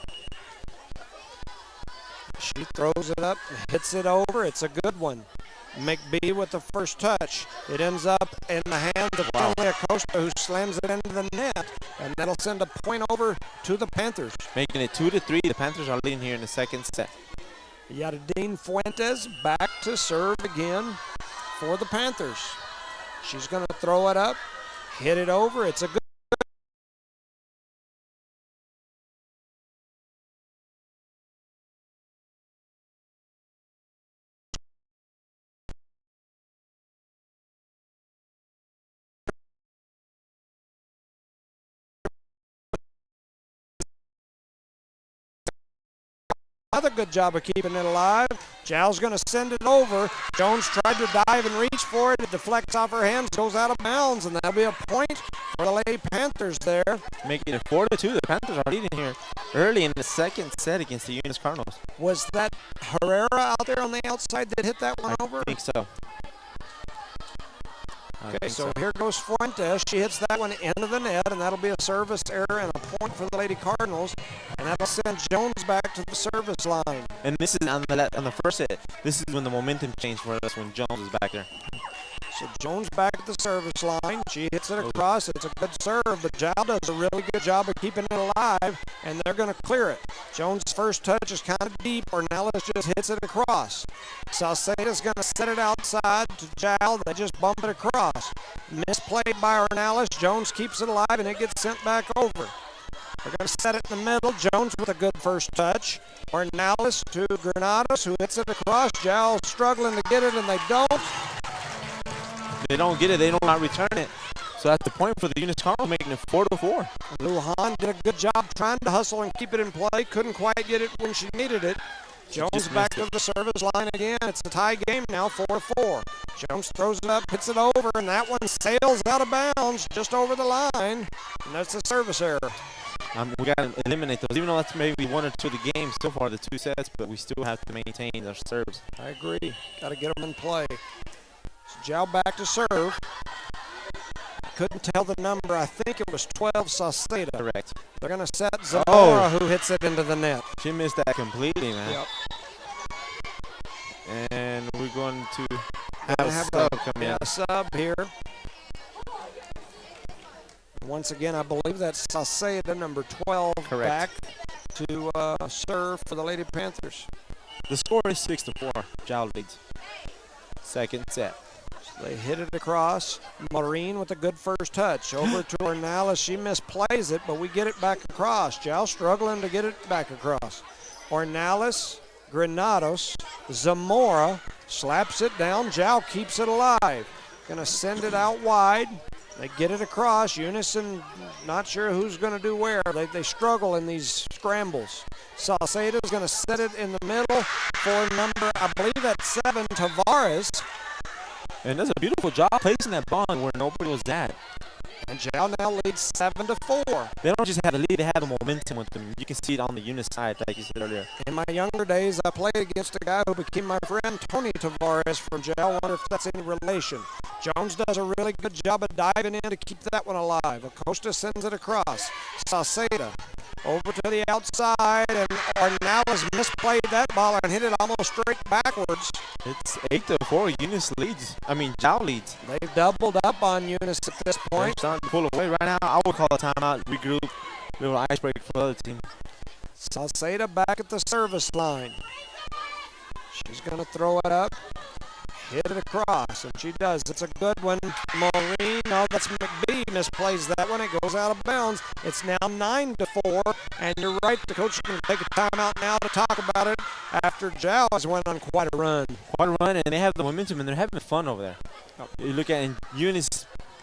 She throws it up, hits it over. It's a good one. McBee with the first touch. It ends up in the hands of Finley Acosta, who slams it into the net, and that'll send a point over to the Panthers. Making it 2-3. The Panthers are leading here in the second set. Yaradine Fuentes back to serve again for the Panthers. She's going to throw it up, hit it over. It's a good. Another good job of keeping it alive. Jal's going to send it over. Jones tried to dive and reach for it. It deflects off her hands, goes out of bounds, and that'll be a point for the Lady Panthers there. Making it 4-2. The Panthers are leading here early in the second set against the Eunice Cardinals. Was that Herrera out there on the outside that hit that one over? I think so. Okay, so here goes Fuentes. She hits that one into the net, and that'll be a service error and a point for the Lady Cardinals, and that'll send Jones back to the service line. And this is on the first set. This is when the momentum changed for us when Jones is back there. So Jones back at the service line. She hits it across. It's a good serve, but Jal does a really good job of keeping it alive, and they're going to clear it. Jones' first touch is kind of deep. Ornelas just hits it across. Salcedo's going to set it outside to Jal. They just bump it across. Misplayed by Ornelas. Jones keeps it alive, and it gets sent back over. They're going to set it in the middle. Jones with a good first touch. Ornelas to Granados, who hits it across. Jal struggling to get it, and they don't. They don't get it. They don't not return it. So that's the point for the Eunice Cardinals, making it 4-4. Lujan did a good job trying to hustle and keep it in play. Couldn't quite get it when she needed it. Jones back to the service line again. It's a tie game now, 4-4. Jones throws it up, hits it over, and that one sails out of bounds just over the line. And that's a service error. We got to eliminate those, even though that's maybe 1 or 2 of the games so far, the 2 sets, but we still have to maintain our serves. I agree. Got to get them in play. So Jal back to serve. Couldn't tell the number. I think it was 12 Sauceda. Correct. They're going to set Zamora, who hits it into the net. She missed that completely, man. Yep. And we're going to have Gonna a have sub come in. a sub here. Once again, I believe that's Sauceda, number 12, Correct. back to serve for the Lady Panthers. The score is 6-4. Jowl leads. Second set. So they hit it across. Maureen with a good first touch. Over to Ornelas. She misplays it, but we get it back across. Jowl struggling to get it back across. Ornelas, Granados, Zamora slaps it down. Jowl keeps it alive. Gonna send it out wide. They get it across. Unison, not sure who's going to do where. They struggle in these scrambles. Sauceda's going to set it in the middle for number, I believe that's 7, Tavares. And does a beautiful job placing that ball where nobody was at. And Jowl now leads 7-4. They don't just have the lead, they have the momentum with them. You can see it on the Eunice side, like you said earlier. In my younger days, I played against a guy who became my friend, Tony Tavares from Jowl. I wonder if that's any relation. Jones does a really good job of diving in to keep that one alive. Acosta sends it across. Sauceda over to the outside, and Ornelas misplayed that ball and hit it almost straight backwards. It's 8-4. Eunice leads. I mean, Jowl leads. They've doubled up on Eunice at this point. They're starting to pull away right now. I would call a timeout, regroup, little icebreaker for the other team. Sauceda back at the service line. She's going to throw it up, hit it across, and she does. It's a good one. Maureen, no, that's McBee, misplays that one. It goes out of bounds. It's now 9-4, and you're right, the coach is going to take a timeout now to talk about it after Jowl has went on quite a run. Quite a run, and they have the momentum, and they're having fun over there. You look at Eunice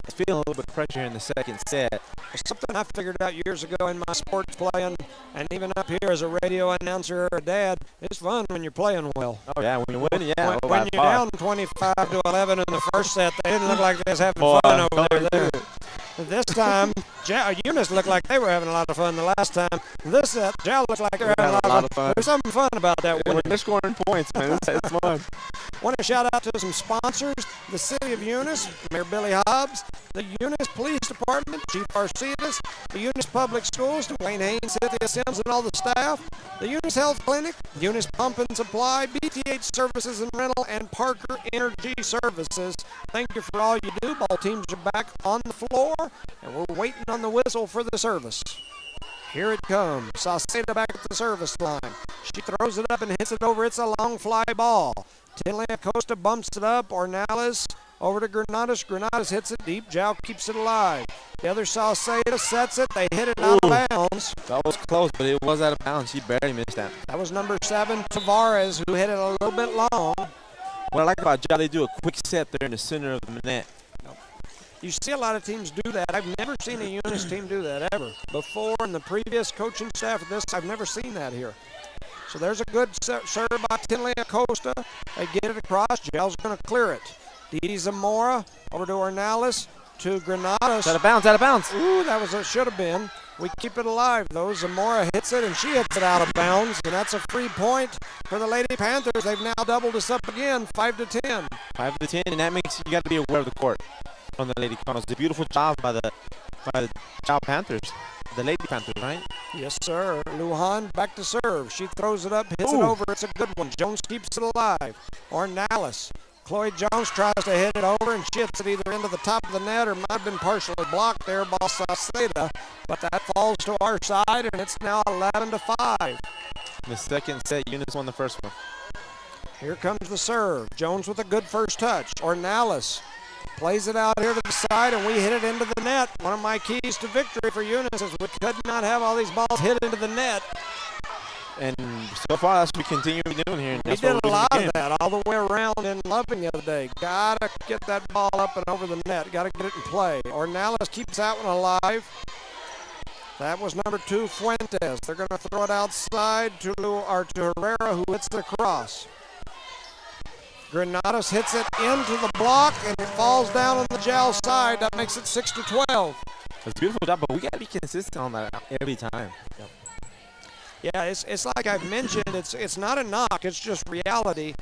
is feeling a little bit of pressure in the second set. Something I figured out years ago in my sports playing, and even up here as a radio announcer or a dad, it's fun when you're playing well. Oh, yeah, when you win, yeah. When you're down 25-11 in the first set, they didn't look like they was having fun over there. This time, Eunice looked like they were having a lot of fun the last time. This set, Jowl looked like they're having a lot of fun. There's something fun about that winning. They're scoring points, man. It's fun. Want to shout out to some sponsors, the City of Eunice, Mayor Billy Hobbs, the Eunice Police Department, Chief Arcedas, the Eunice Public Schools, Dwayne Haynes, Cynthia Sims, and all the staff, the Eunice Health Clinic, Eunice Pump and Supply, BTH Services and Rental, and Parker Energy Services. Thank you for all you do. Ball teams are back on the floor, and we're waiting on the whistle for the service. Here it comes. Sauceda back at the service line. She throws it up and hits it over. It's a long fly ball. Tinley Acosta bumps it up. Ornelas over to Granados. Granados hits it deep. Jowl keeps it alive. The other Sauceda sets it. They hit it out of bounds. That was close, but it was out of bounds. She barely missed that. That was number 7, Tavares, who hit it a little bit long. What I like about Jowl, they do a quick set there in the center of the net. You see a lot of teams do that. I've never seen a Eunice team do that ever. Before, in the previous coaching staff of this, I've never seen that here. So there's a good serve by Tinley Acosta. They get it across. Jowl's going to clear it. Didi Zamora over to Ornelas to Granados. Out of bounds, out of bounds. Ooh, that was a should have been. We keep it alive, though. Zamora hits it, and she hits it out of bounds, and that's a free point for the Lady Panthers. They've now doubled us up again, 5-10. 5-10, and that makes you got to be aware of the court from the Lady Cardinals. It's a beautiful job by the Jowl Panthers, the Lady Panthers, right? Yes, sir. Lujan back to serve. She throws it up, hits it over. It's a good one. Jones keeps it alive. Ornelas. Chloe Jones tries to hit it over, and she hits it either into the top of the net or might have been partially blocked there by Sauceda. But that falls to our side, and it's now 11-5. The second set, Eunice won the first one. Here comes the serve. Jones with a good first touch. Ornelas plays it out here to the side, and we hit it into the net. One of my keys to victory for Eunice is we could not have all these balls hit into the net. And so far, that's what we continue doing here. We did a lot of that all the way around in Loving the other day. Gotta get that ball up and over the net. Gotta get it in play. Ornelas keeps that one alive. That was number 2, Fuentes. They're going to throw it outside to Herrera, who hits it across. Granados hits it into the block, and it falls down on the Jowl side. That makes it 6-12. It's a beautiful job, but we got to be consistent on that every time. Yep. Yeah, it's like I've mentioned, it's not a knock, it's just reality.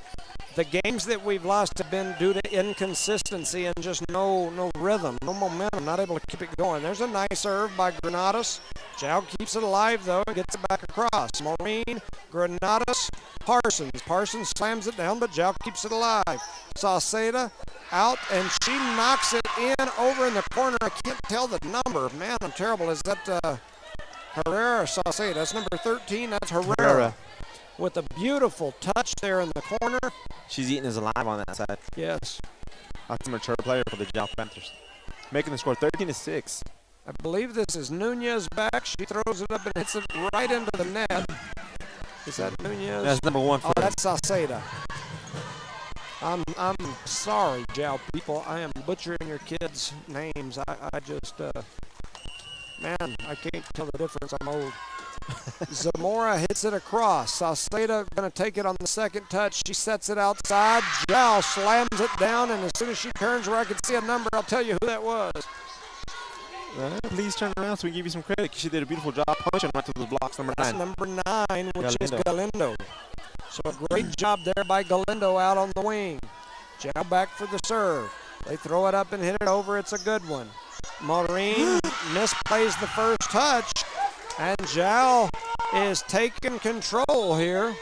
The games that we've lost have been due to inconsistency and just no rhythm, no momentum, not able to keep it going. There's a nice serve by Granados. Jow keeps it alive, though, and gets it back across. Maureen, Granados, Parsons. Parsons slams it down, but Jow keeps it alive. Sauceda out, and she knocks it in over in the corner. I can't tell the number. Man, I'm terrible. Is that Herrera or Sauceda? That's number 13. That's Herrera. With a beautiful touch there in the corner. She's eating us alive on that side. Yes. That's a mature player for the Jow Panthers. Making the score 13-6. I believe this is Nunez back. She throws it up and hits it right into the net. Is that Nunez? That's number 1 for that's Sauceda. I'm sorry, Jow people. I am butchering your kids' names. I just, man, I can't tell the difference. I'm old. Zamora hits it across. Sauceda going to take it on the second touch. She sets it outside. Jow slams it down, and as soon as she turns where I can see a number, I'll tell you who that was. Please turn around so we give you some credit. She did a beautiful job punching right to the blocks. Number 9. That's number 9, which is Galindo. Galindo. So a great job there by Galindo out on the wing. Jow back for the serve. They throw it up and hit it over. It's a good one. Maureen misplays the first touch, and Jow is taking control here.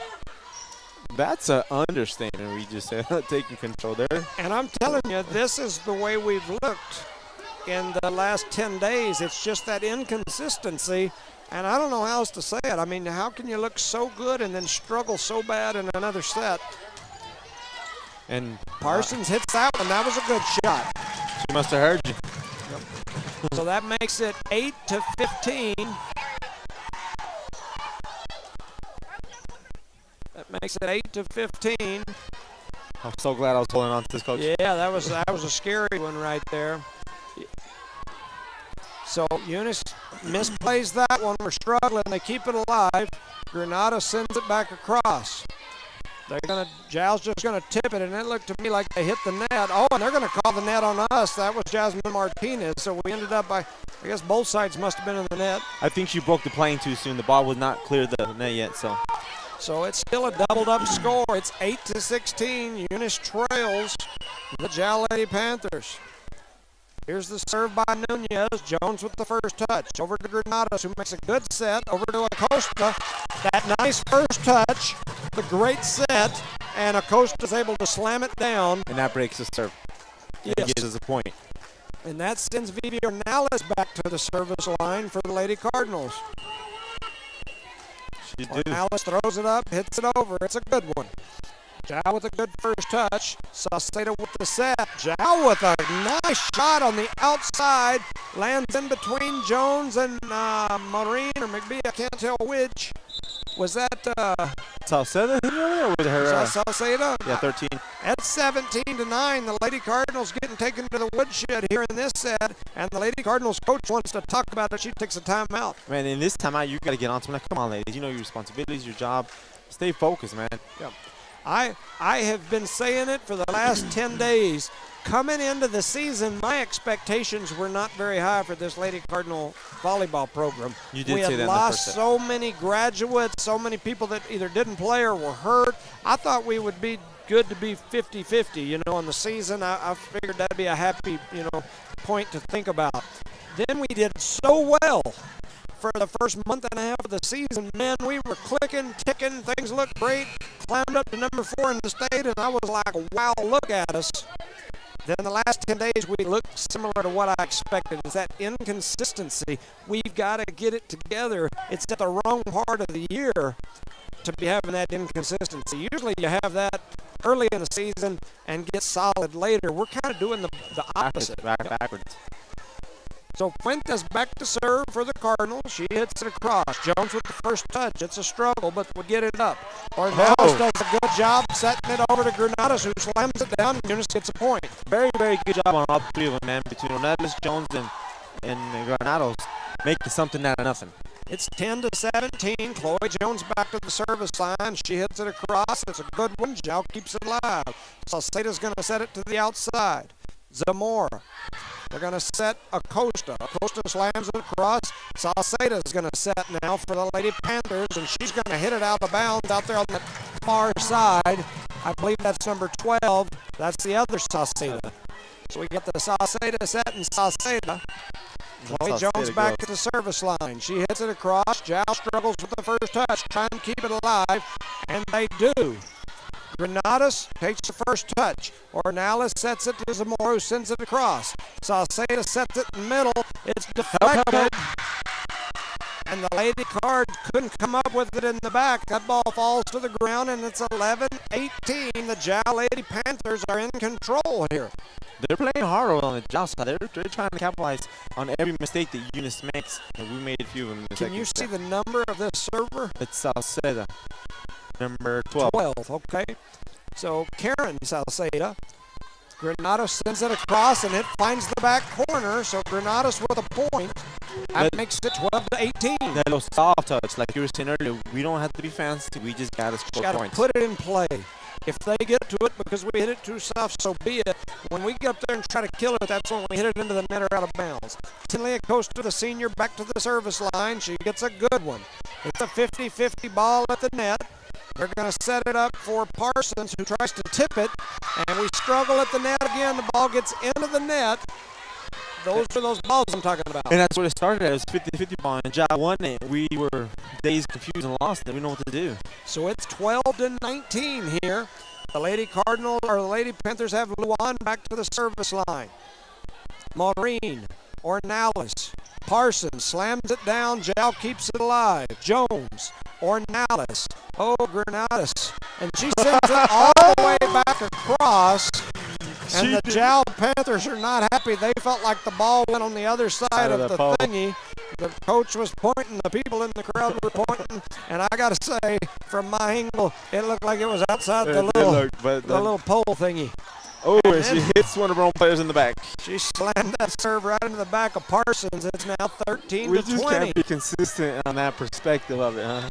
That's an understatement. We just said taking control there. And I'm telling you, this is the way we've looked in the last 10 days. It's just that inconsistency, and I don't know how else to say it. I mean, how can you look so good and then struggle so bad in another set? And Parsons hits that one. That was a good shot. She must have heard you. So that makes it 8-15. That makes it 8-15. I'm so glad I was holding on to this, Coach. Yeah, that was a scary one right there. So Eunice misplays that one. We're struggling. They keep it alive. Granada sends it back across. Jow's just gonna tip it, and it looked to me like they hit the net. Oh, and they're gonna call the net on us. That was Jasmine Martinez. So we ended up I guess both sides must have been in the net. I think she broke the plane too soon. The ball was not clear the net yet, so. So it's still a doubled-up score. It's 8-16. Eunice trails the Jow Lady Panthers. Here's the serve by Nunez. Jones with the first touch. Over to Granados, who makes a good set. Over to Acosta. That nice first touch. The great set. And Acosta's able to slam it down. And that breaks the serve. Yes. It gives us a point. And that sends Vivi Ornales back to the service line for the Lady Cardinals. She do. Ornales throws it up, hits it over. It's a good one. Jow with a good first touch. Sauceda with the set. Jow with a nice shot on the outside. Lands in between Jones and Maureen or McBee. I can't tell which. Was that Sauceda or was it Herrera? Sauceda? Yeah, 13. That's 17-9. The Lady Cardinals getting taken to the woodshed here in this set. And the Lady Cardinals coach wants to talk about it. She takes a timeout. Man, in this timeout, you got to get on to them. Like, come on, ladies. You know your responsibilities, your job. Stay focused, man. Yeah. I have been saying it for the last 10 days. Coming into the season, my expectations were not very high for this Lady Cardinal volleyball program. You did we say had that in the lost first set. so many graduates, so many people that either didn't play or were hurt. I thought we would be good to be 50-50, on the season. I figured that'd be a happy, point to think about. Then we did so well. For the first month and a half of the season, man, we were clicking, ticking, things looked great, climbed up to number 4 in the state, and I was like, wow, look at us. Then the last 10 days, we looked similar to what I expected. It's that inconsistency. We've got to get it together. It's at the wrong part of the year to be having that inconsistency. Usually you have that early in the season and get solid later. We're kind of doing the opposite. Backwards. So Fuentes back to serve for the Cardinals. She hits it across. Jones with the first touch. It's a struggle, but we get it up. Ornelas does a good job setting it over to Granados, who slams it down. Eunice gets a point. Very, very good job on all three of them, man. Between Ornelas, Jones, and Granados, making something out of nothing. It's 10-17. Chloe Jones back to the service line. She hits it across. It's a good one. Jow keeps it alive. Sauceda's going to set it to the outside. Zamora. They're going to set Acosta. Acosta slams it across. Sauceda's going to set now for the Lady Panthers, and she's going to hit it out of bounds out there on the far side. I believe that's number 12. That's the other Sauceda. So we get the Sauceda set and Sauceda. Chloe Jones back to the service line. She hits it across. Jow struggles with the first touch, trying to keep it alive, and they do. Granados takes the first touch. Ornelas sets it to Zamora, who sends it across. Sauceda sets it in the middle. It's deflected. And the Lady Cards couldn't come up with it in the back. That ball falls to the ground, and it's 11-18. The Jow Lady Panthers are in control here. They're playing hard on the Jow side. They're trying to capitalize on every mistake that Eunice makes, and we made a few of them in the second. Can you see the number of this server? It's Sauceda, number 12. 12, okay. So Karen Sauceda. Granados sends it across, and it finds the back corner. So Granados with a point. That makes it 12-18. That little soft touch, like you were saying earlier, we don't have to be fancy. We just got to score Got to points. put it in play. If they get to it because we hit it too soft, so be it. When we get up there and try to kill it, that's when we hit it into the net or out of bounds. Tinley Acosta, the senior, back to the service line. She gets a good one. It's a 50-50 ball at the net. They're going to set it up for Parsons, who tries to tip it, and we struggle at the net again. The ball gets into the net. Those are those balls I'm talking about. And that's what it started as, 50-50 ball, and Ja won it. We were dazed, confused, and lost. And we know what to do. So it's 12-19 here. The Lady Cardinals, or the Lady Panthers, have Luan back to the service line. Maureen, Ornelas, Parsons slams it down. Jow keeps it alive. Jones, Ornelas, Granados, and she sends it all the way back across. And the Jow Panthers are not happy. They felt like the ball went on the other side of the thingy. The coach was pointing. The people in the crowd were pointing. And I got to say, from my angle, it looked like it was outside the little pole thingy. Oh, and she hits one of her own players in the back. She slammed that serve right into the back of Parsons. It's now 13-20. We just can't be consistent on that perspective of it, huh?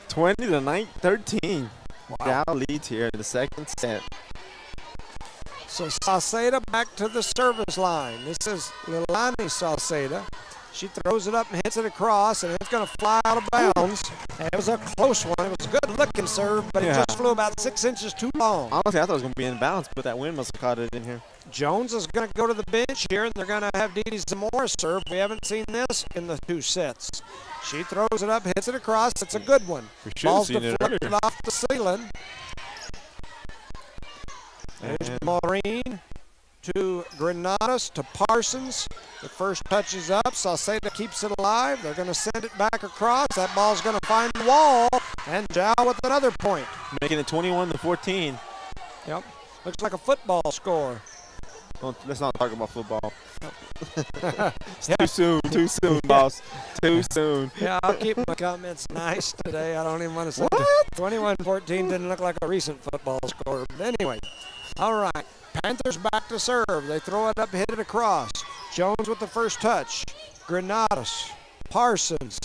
20-13. Wow. Jow leads here in the second set. So Sauceda back to the service line. This is Lilani Sauceda. She throws it up and hits it across, and it's going to fly out of bounds. And it was a close one. It was a good-looking serve, but it just flew about 6 inches too long. Honestly, I thought it was going to be in bounds, but that wind must have caught it in here. Jones is going to go to the bench here, and they're going to have Dee Dee Zamora serve. We haven't seen this in the two sets. She throws it up, hits it across. It's a good one. Ball's deflected off the ceiling. There's Maureen to Granados to Parsons. The first touch is up. Sauceda keeps it alive. They're going to send it back across. That ball's going to find the wall. And Jow with another point. Making it 21-14. Yep. Looks like a football score. Let's not talk about football. Too soon, boss. Too soon. Yeah, I'll keep my comments nice today. I don't even want to say it. 21-14 didn't look like a recent football score. But anyway, all right. Panthers back to serve. They throw it up, hit it across. Jones with the first touch. Granados. Parsons.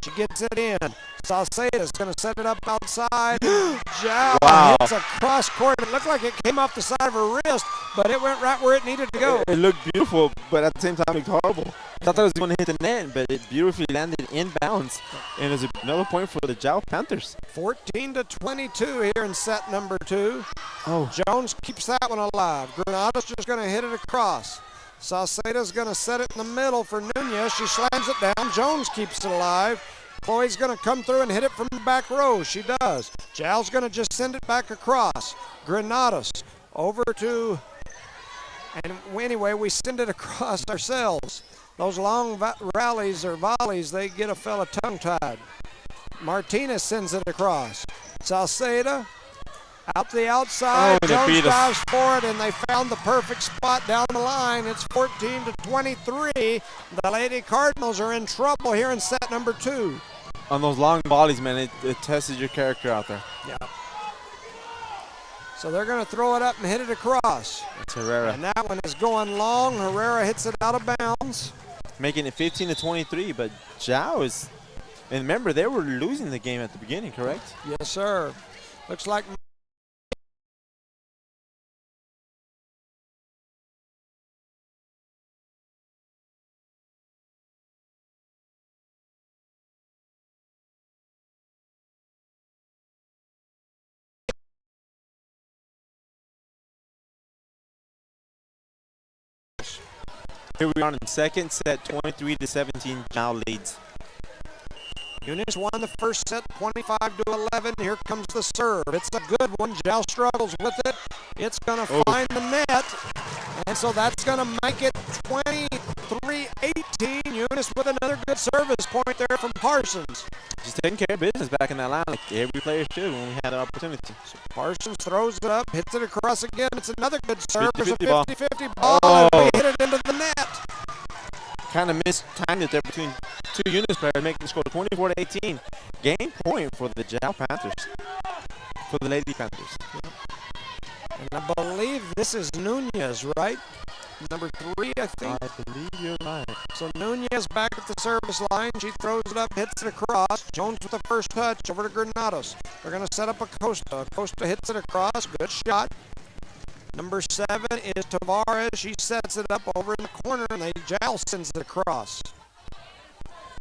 She gets it in. Sauceda's going to set it up outside. Jow hits a cross court. It looked like it came off the side of her wrist, but it went right where it needed to go. It looked beautiful, but at the same time, it looked horrible. I thought it was going to hit the net, but it beautifully landed in bounds. And it was another point for the Jow Panthers. 14-22 here in set number 2. Oh. Jones keeps that one alive. Granado's just going to hit it across. Sauceda's going to set it in the middle for Nunez. She slams it down. Jones keeps it alive. Chloe's going to come through and hit it from the back row. She does. Jow's going to just send it back across. Granados over to, and anyway, we send it across ourselves. Those long rallies or volleys, they get a fella tongue-tied. Martinez sends it across. Sauceda out the outside. Jones dives for it, and they found the perfect spot down the line. It's 14-23. The Lady Cardinals are in trouble here in set number 2. On those long volleys, man, it tested your character out there. Yeah. So they're going to throw it up and hit it across. It's Herrera. And that one is going long. Herrera hits it out of bounds. Making it 15-23, but Jow is, and remember, they were losing the game at the beginning, correct? Yes, sir. Looks like Here we are in second set, 23-17, Jal leads. Eunice won the first set 25-11. Here comes the serve. It's a good one. Jal struggles with it. It's going to find the net. And so that's going to make it 23-18. Eunice with another good service point there from Parsons. She's taking care of business back in that line like every player should when we had the opportunity. So Parsons throws it up, hits it across again. It's another good serve. There's a 50-50 50-50 ball. And we hit it into the net. Kind of mistimed it there between two Eunice players, making the score 24-18. Game point for the Jal Panthers, for the Lady Panthers. And I believe this is Nunez, right? Number 3, I think. I believe you're right. So Nunez back at the service line. She throws it up, hits it across. Jones with the first touch over to Granados. They're going to set up Acosta. Acosta hits it across. Good shot. Number 7 is Tavares. She sets it up over in the corner, and Jal sends it across.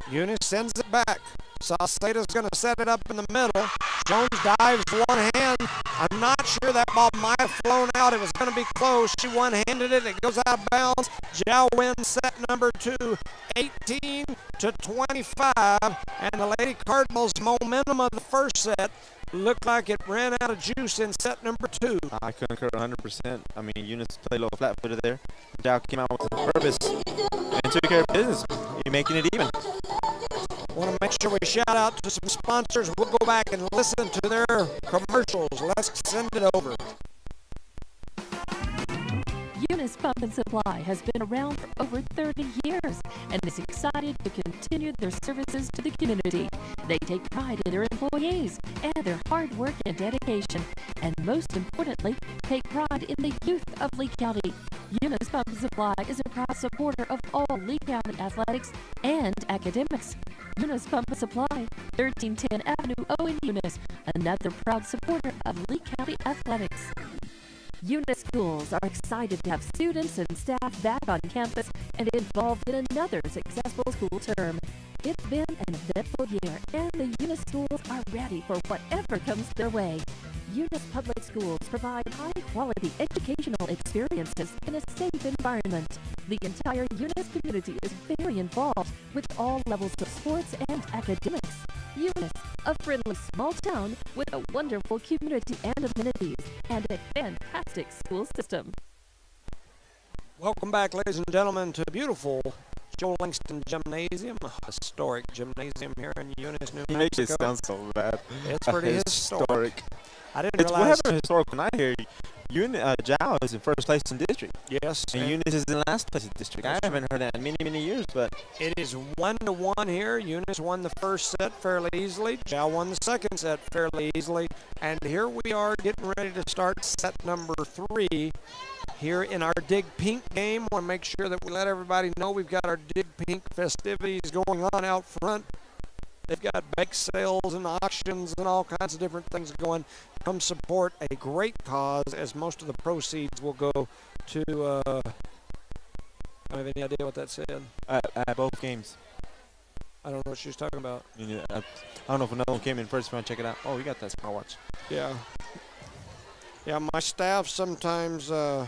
Eunice sends it back. Sauceda's going to set it up in the middle. Jones dives one hand. I'm not sure that ball might have flown out. It was going to be close. She one-handed it. It goes out of bounds. Jal wins set number 2, 18-25. And the Lady Cardinals' momentum of the first set looked like it ran out of juice in set number 2. I concur 100%. I mean, Eunice played a little flat-footed there. Jal came out with a purpose and took care of business. You're making it even. Want to make sure we shout out to some sponsors. We'll go back and listen to their commercials. Let's send it over. Eunice Pump and Supply has been around for over 30 years and is excited to continue their services to the community. They take pride in their employees and their hard work and dedication, and most importantly, take pride in the youth of Lee County. Eunice Pump and Supply is a proud supporter of all Lee County athletics and academics. Eunice Pump and Supply, 1310 Avenue O in Eunice, another proud supporter of Lee County athletics. Eunice schools are excited to have students and staff back on campus and involved in another successful school term. It's been an eventful year, and the Eunice schools are ready for whatever comes their way. Eunice Public Schools provide high-quality educational experiences in a safe environment. The entire Eunice community is very involved with all levels of sports and academics. Eunice, a friendly small town with a wonderful community and amenities, and a fantastic school system. Welcome back, ladies and gentlemen, to beautiful Joe Langston Gymnasium, a historic gymnasium here in Eunice, New Mexico. You make it sound so bad. It's pretty historic. I didn't It's realize. whatever historical night here. Jal is in first place in district, Yes, and Eunice is in last place in district. I haven't heard that in many, many years, but it is 1-1 here. Eunice won the first set fairly easily. Jal won the second set fairly easily. And here we are getting ready to start set number 3 here in our Dig Pink game. Want to make sure that we let everybody know we've got our Dig Pink festivities going on out front. They've got bake sales and auctions and all kinds of different things going. Come support a great cause, as most of the proceeds will go to, I don't have any idea what that said. at both games. I don't know what she was talking about. I don't know if another one came in first. If you want to check it out. Oh, we got that smartwatch. Yeah. Yeah, my staff sometimes, that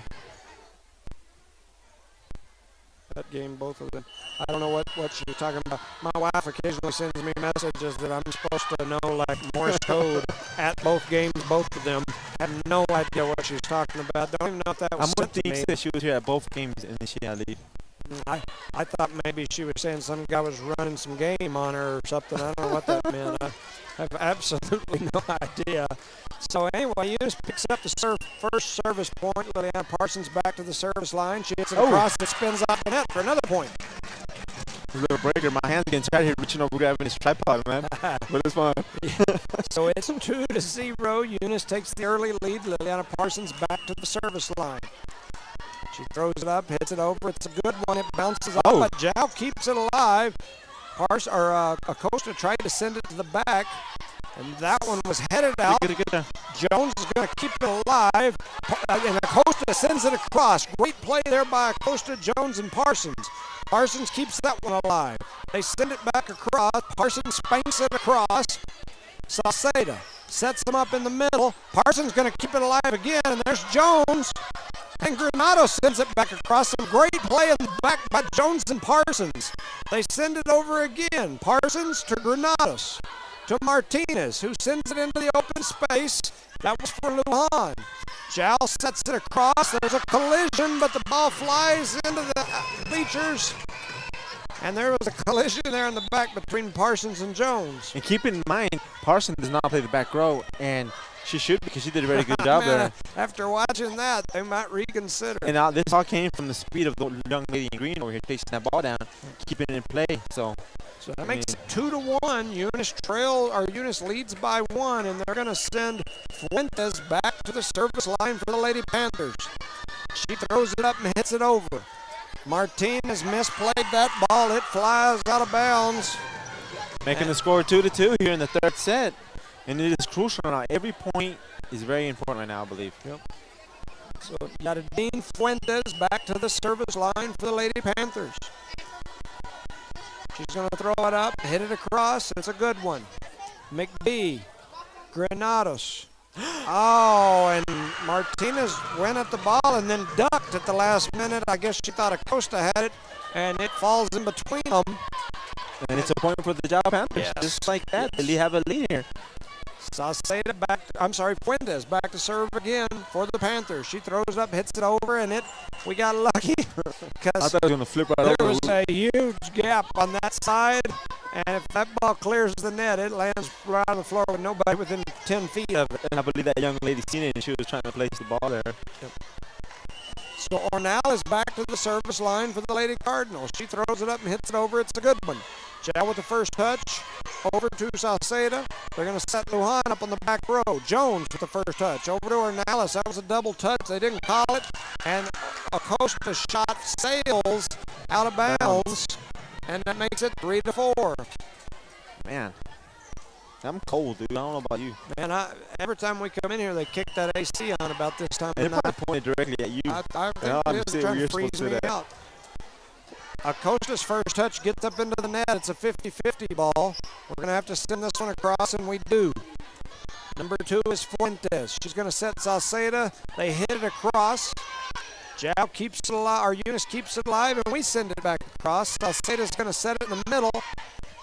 game, both of them. I don't know what she was talking about. My wife occasionally sends me messages that I'm supposed to know, like Morse code at both games, both of them. I have no idea what she was talking about. Don't even know if that was I'm sent with to me. said she was here at both games, and then she had to leave. I thought maybe she was saying some guy was running some game on her or something. I don't know what that meant. I have absolutely no idea. So anyway, Eunice picks up the first service point. Liliana Parsons back to the service line. She hits it across and spins off the net for another point. Little breaker. My hands getting tired here reaching over grabbing this tripod, man. But it's fun. So it's 2-0. Eunice takes the early lead. Liliana Parsons back to the service line. She throws it up, hits it over. It's a good one. It bounces off, but Jal keeps it alive. Acosta tried to send it to the back, and that one was headed out. Jones is going to keep it alive, and Acosta sends it across. Great play there by Acosta, Jones, and Parsons. Parsons keeps that one alive. They send it back across. Parsons spanks it across. Sauceda sets him up in the middle. Parsons going to keep it alive again, and there's Jones. And Granados sends it back across. Some great play in the back by Jones and Parsons. They send it over again. Parsons to Granados. To Martinez, who sends it into the open space. That was for Lujan. Jal sets it across. There's a collision, but the ball flies into the bleachers. And there was a collision there in the back between Parsons and Jones. And keep in mind, Parsons does not play the back row, and she should because she did a very good job there. After watching that, they might reconsider. And this all came from the speed of the young lady in green over here chasing that ball down, keeping it in play. So that makes it 2-1. Eunice leads by 1, and they're going to send Fuentes back to the service line for the Lady Panthers. She throws it up and hits it over. Martinez misplayed that ball. It flies out of bounds. Making the score 2-2 here in the third set. And it is crucial now. Every point is very important right now, I believe. Yep. So Yadidine Fuentes back to the service line for the Lady Panthers. She's going to throw it up, hit it across. It's a good one. McBee, Granados. Oh, and Martinez went at the ball and then ducked at the last minute. I guess she thought Acosta had it, and it falls in between them. And it's a point for the Jal Panthers. Yes. Just like that, they have a lead here. Sauceda Fuentes back to serve again for the Panthers. She throws it up, hits it over, and we got lucky I because thought it was going to flip right there over. was a huge gap on that side, and if that ball clears the net, it lands right on the floor with nobody within 10 feet of it. And I believe that young lady seen it, and she was trying to place the ball there. Yep. So Ornal is back to the service line for the Lady Cardinals. She throws it up and hits it over. It's a good one. Jal with the first touch. Over to Sauceda. They're going to set Lujan up on the back row. Jones with the first touch. Over to Ornalis. That was a double touch. They didn't call it. And Acosta shot sails out of bounds. And that makes it 3-4. Man, I'm cold, dude. I don't know about you. Man, every time we come in here, they kick that AC on about this time They of night. probably pointed directly at you. I think it is trying to freeze me out. Acosta's first touch gets up into the net. It's a 50-50 ball. We're going to have to send this one across, and we do. Number 2 is Fuentes. She's going to set Sauceda. They hit it across. Jal keeps it alive, or Eunice keeps it alive, and we send it back across. Sauceda's going to set it in the middle.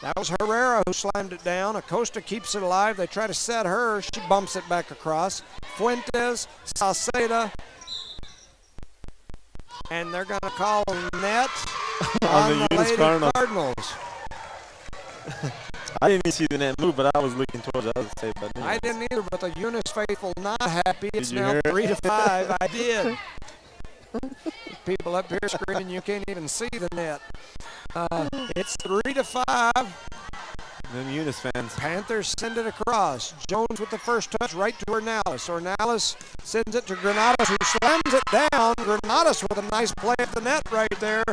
That was Herrera who slammed it down. Acosta keeps it alive. They try to set her. She bumps it back across. Fuentes, Sauceda, and they're going to call net on the Eunice Lady Cardinals. I didn't even see the net move, but I was looking towards the other side. But I didn't either, but the Eunice faithful not happy. It's Did you now hear it? 3-5. I did. People up here screaming you can't even see the net. It's 3-5. Them Eunice fans. Panthers send it across. Jones with the first touch right to Ornalis. Ornalis sends it to Granados, who slams it down. Granados with a nice play at the net right there.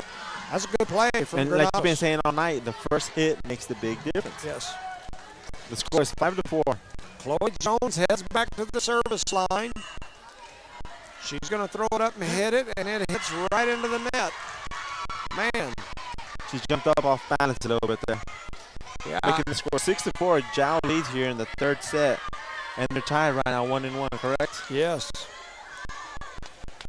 That's a good play from And Granados. like you've been saying all night, the first hit makes the big difference. Yes. The score is 5-4. Chloe Jones heads back to the service line. She's going to throw it up and hit it, and it hits right into the net. Man. She jumped up off balance a little bit there. Yeah. Making the score 6-4. Jal leads here in the third set. And they're tied right now 1-1, correct? Yes.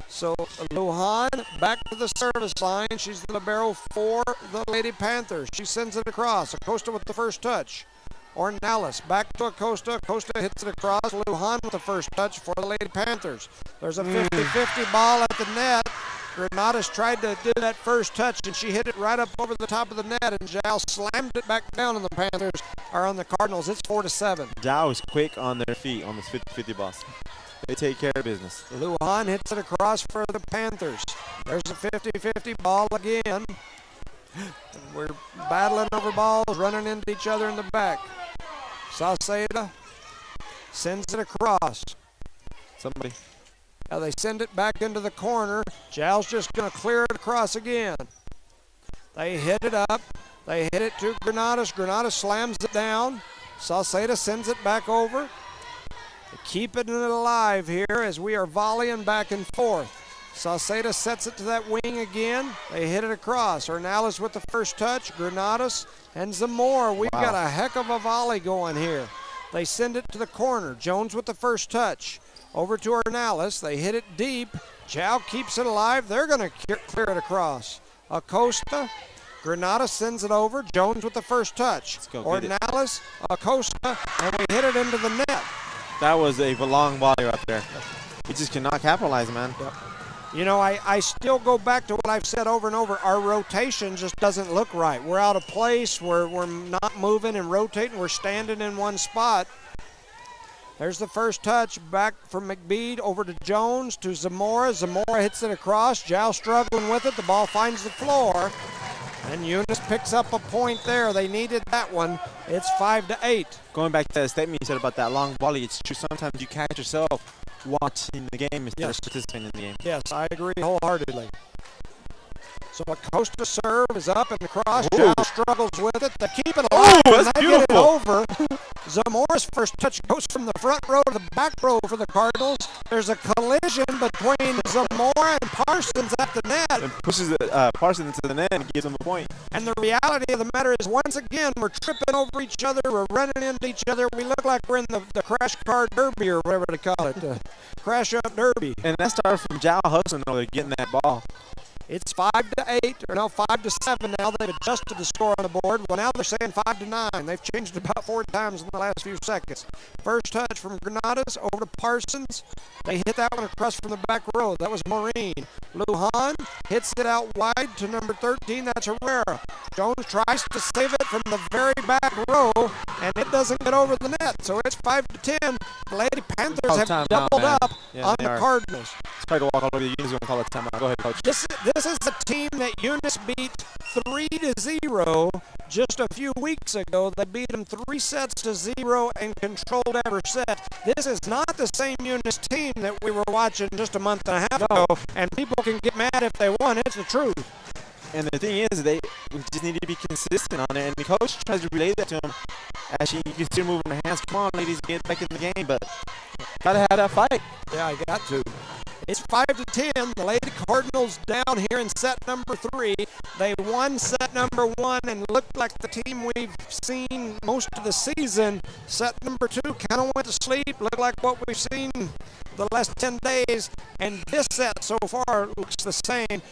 So Lujan back to the service line. She's the libero for the Lady Panthers. She sends it across. Acosta with the first touch. Ornalis back to Acosta. Acosta hits it across. Lujan with the first touch for the Lady Panthers. There's a 50-50 ball at the net. Granados tried to do that first touch, and she hit it right up over the top of the net, and Jal slammed it back down on the Panthers, or on the Cardinals. It's 4-7. Jal is quick on their feet on this 50-50 balls. They take care of business. Lujan hits it across for the Panthers. There's a 50-50 ball again. We're battling over balls, running into each other in the back. Sauceda sends it across. Somebody. Now they send it back into the corner. Jal's just going to clear it across again. They hit it up. They hit it to Granados. Granados slams it down. Sauceda sends it back over. Keeping it alive here as we are volleying back and forth. Sauceda sets it to that wing again. They hit it across. Ornalis with the first touch. Granados and some more. We've got a heck of a volley going here. They send it to the corner. Jones with the first touch. Over to Ornelas. They hit it deep. Chow keeps it alive. They're going to clear it across. Acosta. Granada sends it over. Jones with the first touch. Ornelas, Acosta, and we hit it into the net. That was a long volley right there. We just cannot capitalize, man. Yep. You know, I still go back to what I've said over and over. Our rotation just doesn't look right. We're out of place. We're not moving and rotating. We're standing in one spot. There's the first touch back from McBead over to Jones to Zamora. Zamora hits it across. Jow struggling with it. The ball finds the floor. And Eunice picks up a point there. They needed that one. It's 5-8. Going back to the statement you said about that long volley, it's true. Sometimes you catch yourself watching the game instead of participating in the game. Yes, I agree wholeheartedly. So Acosta serve is up and across. Jow struggles with it. They keep it alive. That's and they beautiful. get it over. Zamora's first touch goes from the front row to the back row for the Cardinals. There's a collision between Zamora and Parsons at the net. And pushes Parsons into the net and gives him a point. And the reality of the matter is, once again, we're tripping over each other. We're running into each other. We look like we're in the crash car derby or whatever they call it, crash up derby. And that started from Jow hustling over there, getting that ball. It's 5-8, or no, 5-7 now. They've adjusted the score on the board. Well, now they're saying 5-9. They've changed it about 4 times in the last few seconds. First touch from Granadas over to Parsons. They hit that one across from the back row. That was Maureen. Lujan hits it out wide to number 13. That's Herrera. Jones tries to save it from the very back row, and it doesn't get over the net. So it's 5-10. The Lady Panthers have doubled up on the Cardinals. It's probably to walk all over the Eunice and call it timeout. Go ahead, Coach. This is a team that Eunice beat 3-0 just a few weeks ago. They beat them 3-0 and controlled every set. This is not the same Eunice team that we were watching just a month and a half ago, and people can get mad if they want. It's the truth. And the thing is, we just need to be consistent on it. And the coach tries to relay that to him. Actually, you can still move their hands. Come on, ladies, get back in the game. But gotta have that fight. Yeah, I got to. It's 5-10. The Lady Cardinals down here in set number 3. They won set number 1 and looked like the team we've seen most of the season. Set number 2 kind of went to sleep, looked like what we've seen the last 10 days. And this set so far looks the same.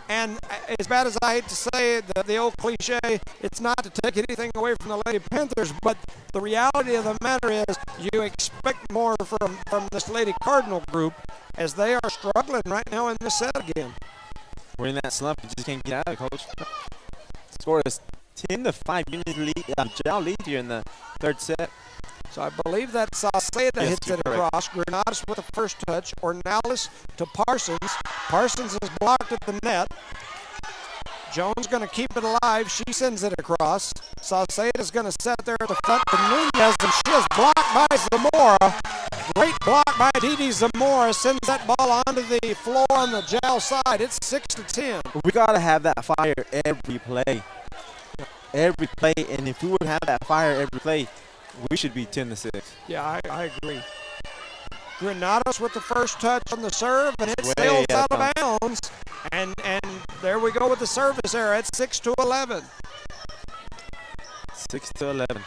And as bad as I hate to say the old cliche, it's not to take anything away from the Lady Panthers, but the reality of the matter is you expect more from this Lady Cardinal group as they are struggling right now in this set again. We're in that slump. We just can't get out of it, Coach. Score is 10-5. Eunice lead, Jow lead here in the third set. So I believe that Sauceda hits it across. Granadas with the first touch. Ornelas to Parsons. Parsons is blocked at the net. Jones going to keep it alive. She sends it across. Sauceda's going to set there at the front to Nunez, and she is blocked by Zamora. Great block by Didi Zamora. Sends that ball onto the floor on the Jow side. It's 6-10. We got to have that fire every play. Every play. And if we would have that fire every play, we should be 10-6. Yeah, I agree. Granados with the first touch on the serve, and it sails out of bounds. And there we go with the service error. It's 6-11. 6-11.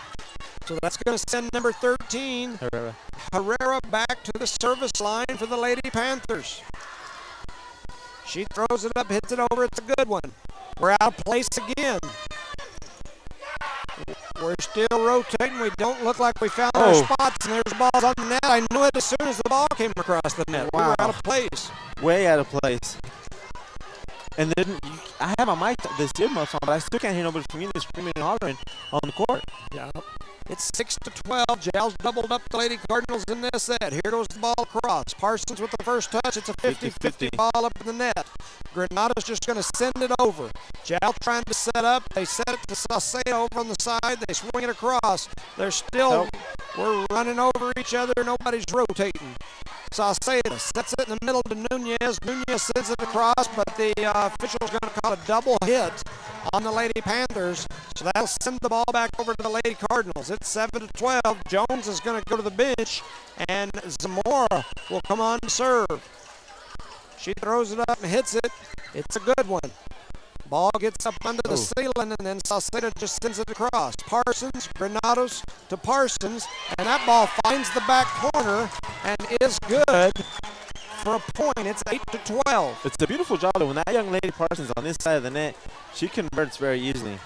So that's going to send number 13, Herrera back to the service line for the Lady Panthers. She throws it up, hits it over. It's a good one. We're out of place again. We're still rotating. We don't look like we found our spots, and there's balls on the net. I knew it as soon as the ball came across the net. Wow. We were out of place. Way out of place. And then I have my mic, this earmuffs on, but I still can't hear nobody from Eunice screaming and hollering on the court. Yeah. It's 6-12. Jow's doubled up the Lady Cardinals in this set. Here goes the ball across. Parsons with the first touch. It's a 50-50 ball up in the net. Granada's just going to send it over. Jow trying to set up. They set it to Sauceda over on the side. They swing it across. They're still, we're running over each other. Nobody's rotating. Sauceda sets it in the middle to Nunez. Nunez sends it across, but the official's going to call a double hit on the Lady Panthers. So that'll send the ball back over to the Lady Cardinals. It's 7-12. Jones is going to go to the bench, and Zamora will come on to serve. She throws it up and hits it. It's a good one. Ball gets up under the ceiling, and then Salcedo just sends it across. Parsons, Granados to Parsons, and that ball finds the back corner and is good for a point. It's 8-12. It's a beautiful job. When that young lady Parsons on this side of the net, she converts very easily.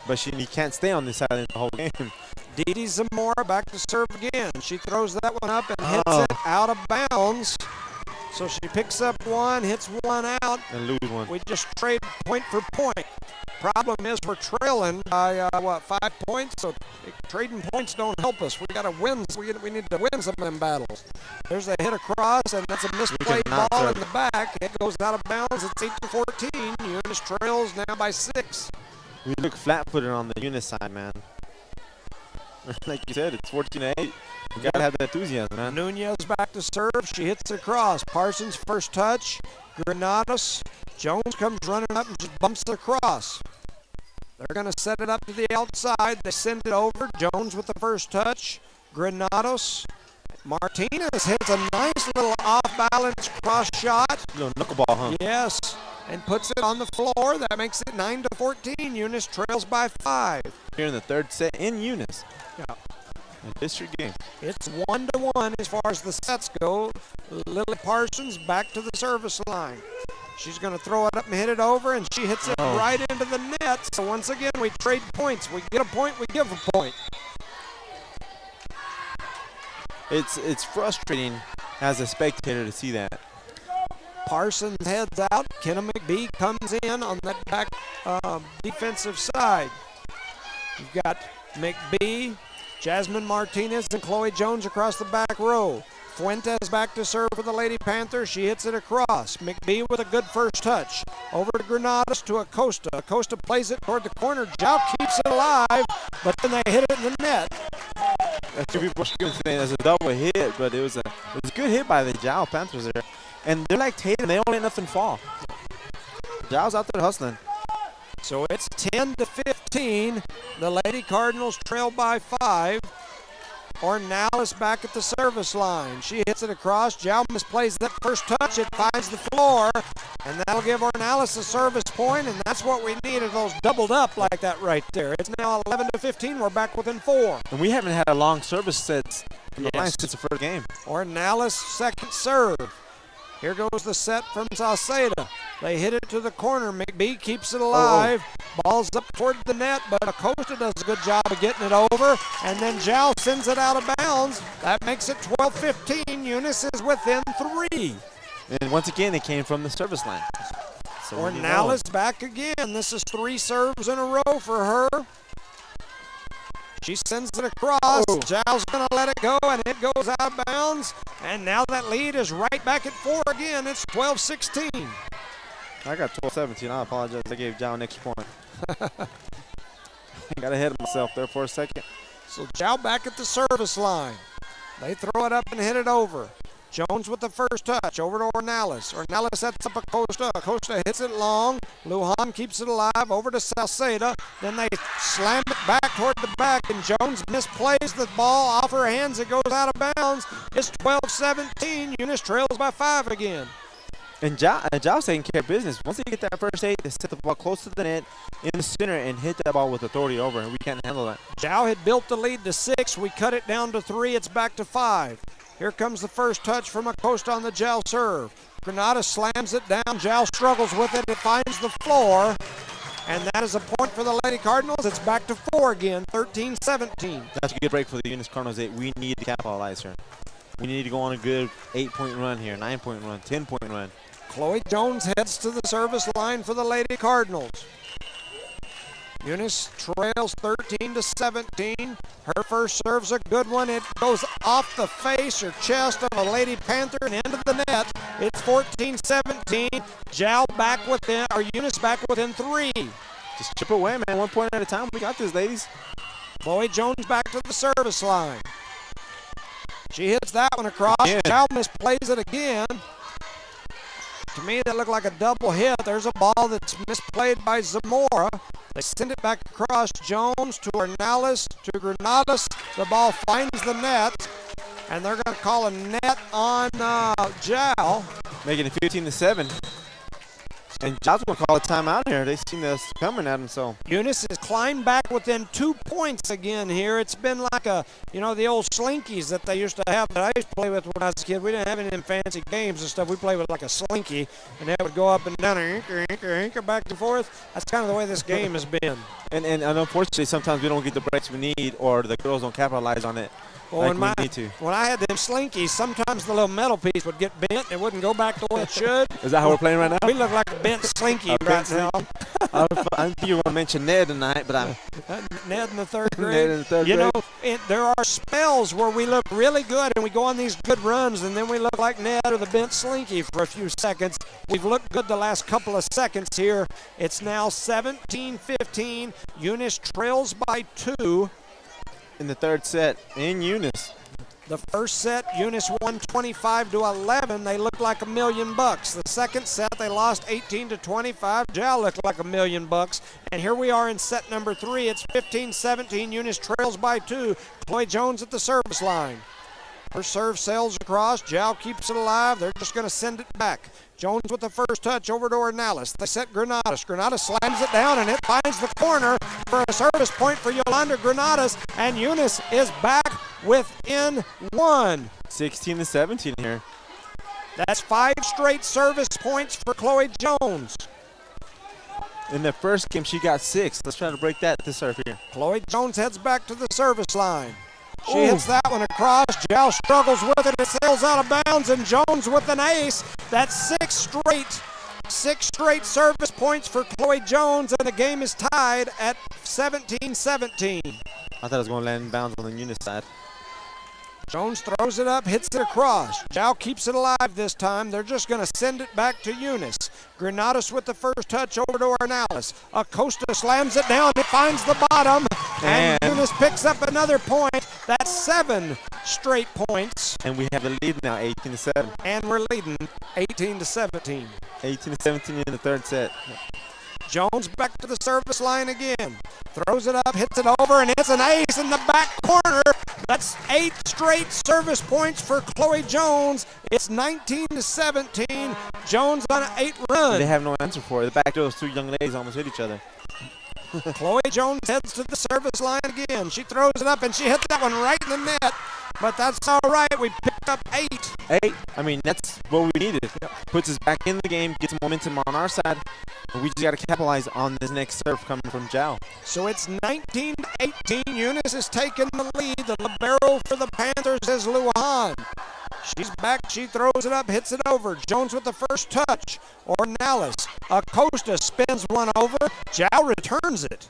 But she can't stay on this side the whole game. Didi Zamora back to serve again. She throws that one up and hits it out of bounds. So she picks up one, hits one out. And lose one. We just trade point for point. Problem is we're trailing by, 5 points? So trading points don't help us. We got to win. We need to win some of them battles. There's a hit across, and that's a misplayed ball in the back. It goes out of bounds. It's 8-14. Eunice trails now by 6. We look flat-footed on the Eunice side, man. Like you said, it's 14-8. We got to have that enthusiasm, man. Nunez back to serve. She hits it across. Parsons first touch. Granados. Jones comes running up and just bumps it across. They're going to set it up to the outside. They send it over. Jones with the first touch. Granados. Martinez hits a nice little off-balance cross shot. Little knuckleball, huh? Yes, and puts it on the floor. That makes it 9-14. Eunice trails by 5. Here in the third set in Eunice. Yeah. A district game. It's 1-1 as far as the sets go. Lily Parsons back to the service line. She's going to throw it up and hit it over, and she hits it right into the net. So once again, we trade points. We get a point, we give a point. It's frustrating as a spectator to see that. Parsons heads out. Kenna McBee comes in on that back defensive side. You've got McBee, Jasmine Martinez, and Chloe Jones across the back row. Fuentes back to serve for the Lady Panthers. She hits it across. McBee with a good first touch. Over to Granados to Acosta. Acosta plays it toward the corner. Jow keeps it alive, but then they hit it in the net. Two people saying it's a double hit, but it was a good hit by the Jow Panthers there. And they're like Tatum, they don't let nothing fall. Jow's out there hustling. So it's 10-15. The Lady Cardinals trail by 5. Ornalis back at the service line. She hits it across. Jow misplays that first touch. It finds the floor, and that'll give Ornalis a service point, and that's what we needed, those doubled up like that right there. It's now 11-15. We're back within 4. And we haven't had a long service set from the line since the first game. Ornalis second serve. Here goes the set from Salceda. They hit it to the corner. McBee keeps it alive. Ball's up toward the net, but Acosta does a good job of getting it over. And then Jow sends it out of bounds. That makes it 12-15. Eunice is within 3. And once again, it came from the service line. So Ornalis back again. This is 3 serves in a row for her. She sends it across. Jow's going to let it go, and it goes out of bounds. And now that lead is right back at 4 again. It's 12-16. I got 12-17. I apologize. I gave Jow an extra point. Got ahead of myself there for a second. So Jow back at the service line. They throw it up and hit it over. Jones with the first touch over to Ornalis. Ornalis sets up Acosta. Acosta hits it long. Lujan keeps it alive over to Salceda. Then they slam it back toward the back, and Jones misplays the ball off her hands. It goes out of bounds. It's 12-17. Eunice trails by 5 again. And Jow's taking care of business. Once they get that first hit, they set the ball close to the net in the center and hit that ball with authority over, and we can't handle that. Jow had built the lead to 6. We cut it down to 3. It's back to 5. Here comes the first touch from Acosta on the Jow serve. Granada slams it down. Jow struggles with it. It finds the floor. And that is a point for the Lady Cardinals. It's back to 4 again, 13-17. That's a good break for the Eunice Cardinals. We need to capitalize here. We need to go on a good 8-point run here, 9-point run, 10-point run. Chloe Jones heads to the service line for the Lady Cardinals. Eunice trails 13-17. Her first serve's a good one. It goes off the face or chest of a Lady Panther and into the net. It's 14-17. Jow back within, or Eunice back within 3. Just chip away, man. 1 point at a time. We got this, ladies. Chloe Jones back to the service line. She hits that one across. Jow misplays it again. To me, that looked like a double hit. There's a ball that's misplayed by Zamora. They send it back across. Jones to Ornalis to Granados. The ball finds the net, and they're going to call a net on Jow. Making it 15-7. And John's going to call a timeout here. They seen us coming at him, so. Eunice has climbed back within 2 points again here. It's been like the old slinkies that they used to have that I used to play with when I was a kid. We didn't have any of them fancy games and stuff. We played with like a slinky, and that would go up and down, anchor, back and forth. That's kind of the way this game has been. And unfortunately, sometimes we don't get the breaks we need, or the girls don't capitalize on it. Well, like we need to. When I had them slinkies, sometimes the little metal piece would get bent and it wouldn't go back the way it should. Is that how we're playing right now? We look like a bent slinky right now. I think you were going to mention Ned tonight, but I'm Ned in the third grade. Ned in the third grade. There are spells where we look really good and we go on these good runs, and then we look like Ned or the bent slinky for a few seconds. We've looked good the last couple of seconds here. It's now 17-15. Eunice trails by 2. In the third set, in Eunice. The first set, Eunice won 25-11. They looked like $1 million. The second set, they lost 18-25. Jal looked like $1 million. And here we are in set number 3. It's 15-17. Eunice trails by 2. Chloe Jones at the service line. Her serve sails across. Jal keeps it alive. They're just going to send it back. Jones with the first touch over to Ornalis. They set Granados. Granados slams it down, and it finds the corner for a service point for Yolanda Granados. And Eunice is back within 1. 16-17 here. That's 5 straight service points for Chloe Jones. In the first game, she got 6. Let's try to break that to serve here. Chloe Jones heads back to the service line. She hits that one across. Jal struggles with it. It sails out of bounds, and Jones with an ace. That's 6 straight service points for Chloe Jones, and the game is tied at 17-17. I thought it was going to land in bounds on the Eunice side. Jones throws it up, hits it across. Jal keeps it alive this time. They're just going to send it back to Eunice. Granados with the first touch over to Ornalis. Acosta slams it down. It finds the bottom. And Eunice picks up another point. That's 7 straight points. And we have the lead now, 18-7. And we're leading 18-17. 18-17 in the third set. Jones back to the service line again. Throws it up, hits it over, and it's an ace in the back corner. That's 8 straight service points for Chloe Jones. It's 19-17. Jones on an 8 run. They have no answer for it. The back those 2 young ladies almost hit each other. Chloe Jones heads to the service line again. She throws it up, and she hits that one right in the net. But that's all right. We picked up 8. 8. I mean, that's what we needed. Puts us back in the game, gets momentum on our side. And we just got to capitalize on this next serve coming from Jal. So it's 19-18. Eunice is taking the lead. The libero for the Panthers is Lujan. She's back. She throws it up, hits it over. Jones with the first touch. Ornalis. Acosta spins one over. Jal returns it.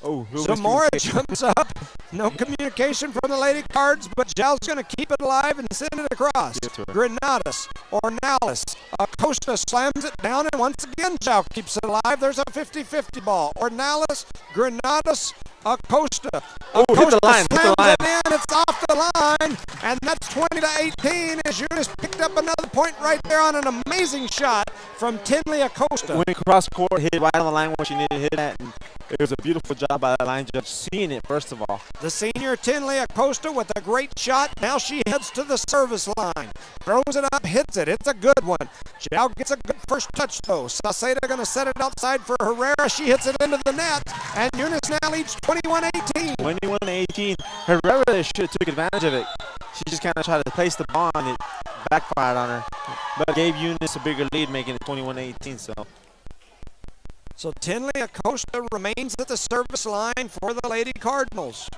Oh, Zamora jumps up. No communication from the Lady Cards, but Jal's going to keep it alive and send it across. Granados, Ornalis, Acosta slams it down, and once again Jal keeps it alive. There's a 50-50 ball. Ornalis, Granados, Acosta. Hit the line. Slams it in. It's off the line, and that's 20-18 as Eunice picked up another point right there on an amazing shot from Tinley Acosta. Went across court, hit right on the line where she needed to hit that. And it was a beautiful job by the line judge seeing it, first of all. The senior Tinley Acosta with a great shot. Now she heads to the service line. Throws it up, hits it. It's a good one. Jal gets a good first touch, though. Sauceda going to set it outside for Herrera. She hits it into the net, and Eunice now leads 21-18. 21-18. Herrera should have took advantage of it. She just kind of tried to place the ball, and it backfired on her. But gave Eunice a bigger lead, making it 21-18, So Tinley Acosta remains at the service line for the Lady Cardinals.